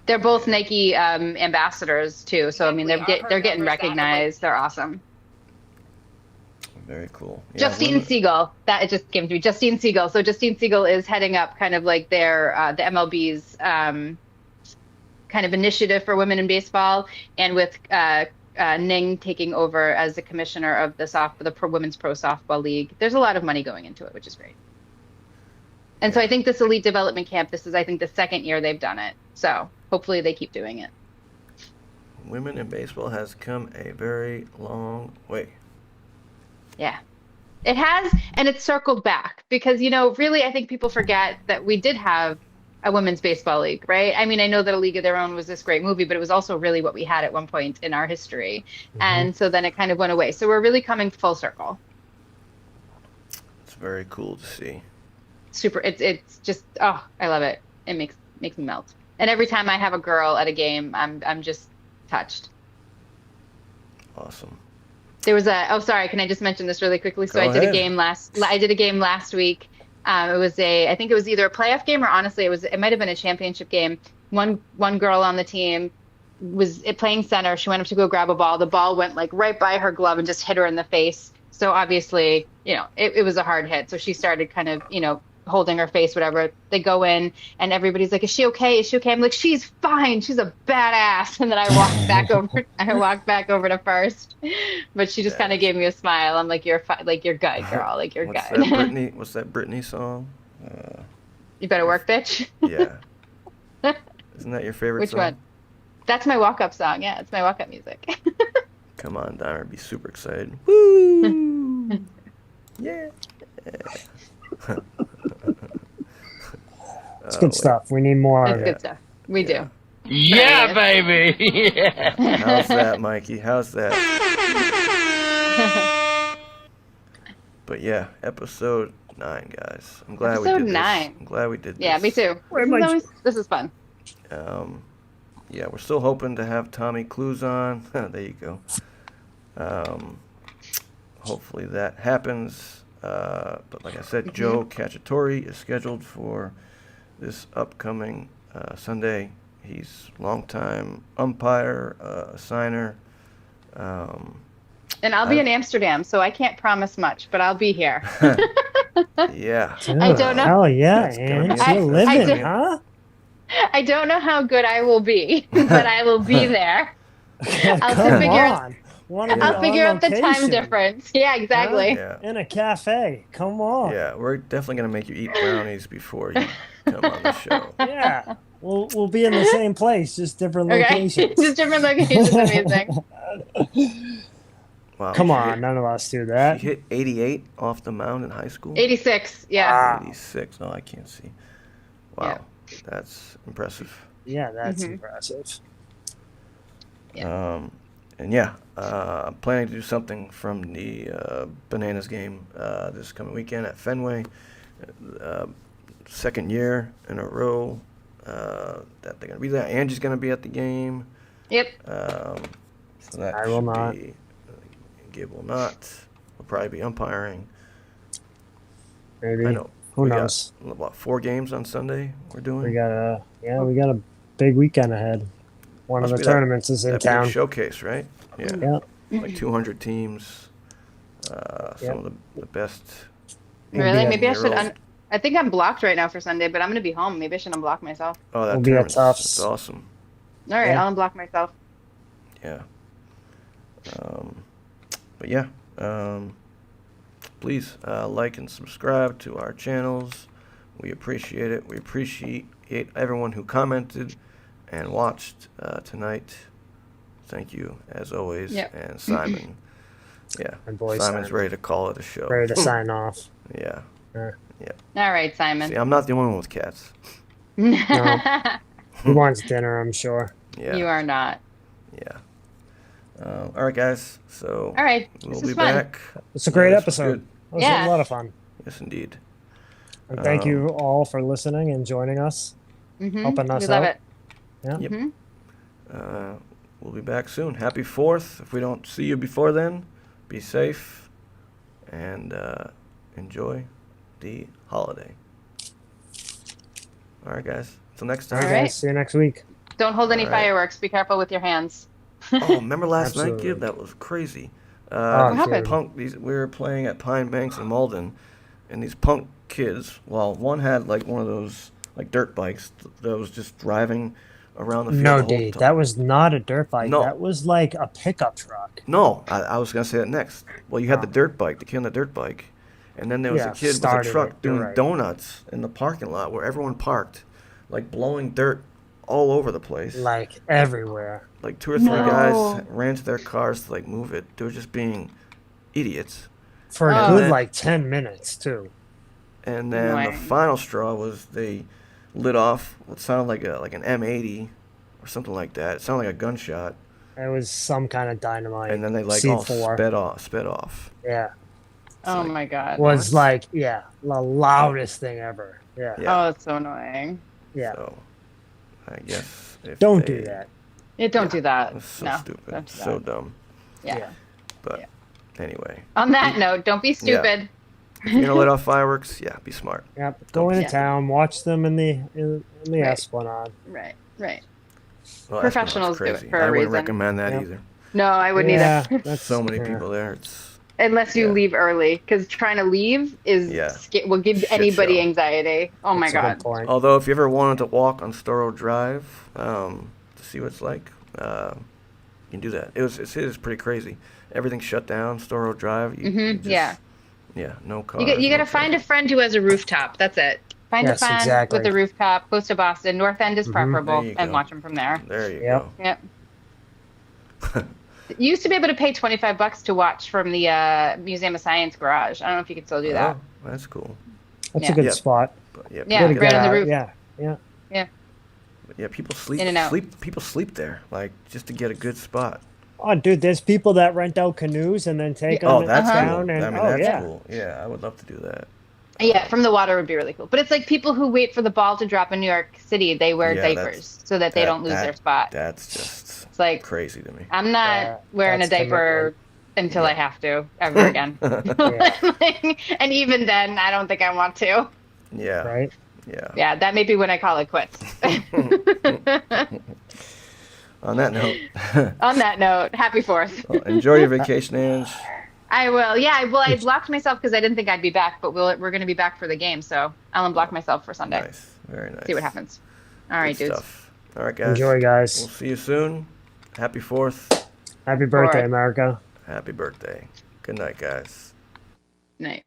They're both Nike ambassadors too. So I mean, they're getting recognized. They're awesome. Very cool. Yeah, Justine Siegel, that it just came to me. Justine Siegel. So Justine Siegel is heading up kind of like their the MLB's kind of initiative for women in baseball, and with Ning taking over as the commissioner of the Women's Pro Softball League. There's a lot of money going into it, which is great. And so I think this elite development camp, this is I think the second year they've done it. So hopefully they keep doing it. Women in baseball has come a very long way. Yeah, it has, and it's circled back because, really, I think people forget that we did have a women's baseball league, right? I mean, I know that A League of Their Own was this great movie, but it was also really what we had at one point in our history. And so then it kind of went away. So we're really coming full circle. It's very cool to see. Super. It's just, I love it. It makes me melt. And every time I have a girl at a game, I'm just touched. Awesome. There was sorry, can I just mention this really quickly? So I did a game last week. I think it was either a playoff game or honestly it might have been a championship game. One girl on the team was playing center. She went up to go grab a ball. The ball went like right by her glove and just hit her in the face. So obviously, it was a hard hit. So she started kind of, holding her face, whatever. They go in and everybody's like, is she okay? Is she okay? I'm like, she's fine. She's a badass. And then I walked back over to first, but she just kind of gave me a smile. I'm like, you're good, girl. Like, you're good. What's that Britney song? You better work, bitch. Yeah. Isn't that your favorite Which song? one? That's my walk-up song. Yeah, it's my walk-up music. Come on, Donna, be super excited. Woo! Yeah. It's good stuff. We need more of it. It's good stuff. We do. Yeah, baby. Yeah. How's that, Mikey? How's that? But yeah, episode 9, guys. I'm glad we did this. I'm glad we did this. Yeah, me too. This is fun. Yeah, we're still hoping to have Tommy Clues on. There you go. Hopefully that happens. But like I said, Joe Cacciatore is scheduled for this upcoming Sunday. He's longtime umpire, signer. And I'll be in Amsterdam, so I can't promise much, but I'll be here. Yeah. I don't know. Hell yeah, Ann. You're living, huh? I don't know how good I will be, but I will be there. I'll figure out the time difference. Yeah, exactly. In a cafe. Come on. Yeah, we're definitely going to make you eat brownies before you come on the show. Yeah. We'll be in the same place, just different locations. Just different locations. Amazing. Wow. Come on, none of us do that. She hit 88 off the mound in high school? 86, yeah. 86. Oh, I can't see. Wow. That's impressive. Yeah, that's impressive. And yeah, I'm planning to do something from the Bananas game this coming weekend at Fenway. Second year in a row that they're going to be there. Angie's going to be at the game. Yep. So that I will not. Gib will not. We'll probably be umpiring. Maybe. I know. Who we knows? Got, what, 4 games on Sunday we're doing? We got a big weekend ahead. One of the tournaments is in that town. Big showcase, right? Yeah. Like 200 teams. Some of the best. Really? Maybe I should. I think I'm blocked right now for Sunday, but I'm going to be home. Maybe I should unblock myself. Oh, that We'll be at Tufts. That's awesome. All right, I'll unblock myself. Yeah. But yeah, please like and subscribe to our channels. We appreciate it. We appreciate everyone who commented and watched tonight. Thank you, as always. Yep. And Simon. Yeah. And boy, Simon's Simon. ready to call it a show. Ready to sign off. Yeah. Yeah. All right, Simon. See, I'm not the only one with cats. No. He wants dinner, I'm sure. Yeah. You are not. Yeah. All right, guys. So All right. we'll This be is fun. back. It's a great This was episode. good. It was a lot of fun. Yes, indeed. And thank you all for listening and joining us, helping us we love out. it. Yeah. Yep. We'll be back soon. Happy 4th. If we don't see you before then, be safe and enjoy the holiday. All right, guys. Until next time. All right, guys. See you next week. Don't hold any All right. fireworks. Be careful with your hands. Oh, remember last night, Absolutely. Gib? That was crazy. What happened? We were playing at Pine Banks in Malden, and these punk kids, well, one had like one of those like dirt bikes that was just driving around the field No, the whole D, time. that was not a dirt bike. No. That was like a pickup truck. No, I was going to say that next. Well, you had the dirt bike, the kid on the dirt bike, and then there was Yeah, a kid with a started truck it, you're doing right. donuts in the parking lot where everyone parked, like blowing dirt all over the place. Like everywhere. Like 2 or 3 guys ran to their cars to like move it. They were just being idiots. For a And good then- like 10 minutes, too. And then the Annoying. final straw was they lit off what sounded like an M80 or something like that. It sounded like a gunshot. It was some kind of dynamite. And then they like all C4. sped off. Yeah. Oh my God. Was like, the loudest thing ever. Yeah. Yeah. Oh, it's so annoying. Yeah. So I guess if Don't they- do that. Yeah, don't do that. It's so No, stupid. don't do So that. dumb. Yeah. But anyway, On that note, don't be stupid. if you're gonna let off fireworks, be smart. Yep. Go into Yeah. town, watch them in the Right. Esplanade. Right. Well, Professionals do it crazy. for a I wouldn't reason. recommend that Yep. either. No, I wouldn't Yeah, either. that's So many yeah. people there. It's Unless you leave early, because trying to leave is will give Shit anybody show. anxiety. Oh my That's a God. good point. Although, if you ever wanted to walk on Storrow Drive to see what it's like, you can do that. It is pretty crazy. Everything's shut down. Storrow Drive. You just, Yeah. Yeah. No cars. You got no to find a friend who has a rooftop. That's it. Find Yes, a friend exactly. with a rooftop close to Boston. North End is preferable, There you and go. watch them from there. There you Yep. go. Yep. You used to be able to pay $25 to watch from the Museum of Science garage. I don't know if you can still do that. Oh, that's cool. That's Yeah. a good Yep. spot. But, Yeah, Way to right get on the out. roof. Yeah. Yeah, people sleep. In and out. People sleep there, like just to get a good spot. Oh, dude, there's people that rent out canoes and then take Oh, them that's down. cool. And, I mean, oh, that's yeah. cool. Yeah, I would love to do that. Yeah, from the water would be really cool. But it's like people who wait for the ball to drop in New York City, they wear Yeah, diapers so that they don't lose their spot. That's just It's like crazy to me. I'm not wearing a that's diaper until I have to ever again. And even then, I don't think I want to. Yeah. Right? Yeah. Yeah, that may be when I call it quits. On that note, On that note, happy 4th. well, enjoy your vacation, Ange. I will. Yeah, well, I blocked myself because I didn't think I'd be back, but we're going to be back for the game, so I'll unblock myself for Sunday. Nice. Very nice. See what happens. All right, Good dudes. stuff. All right, guys. Enjoy, guys. We'll see you soon. Happy 4th. Happy birthday, Alright. America. Happy birthday. Good night, guys. Night.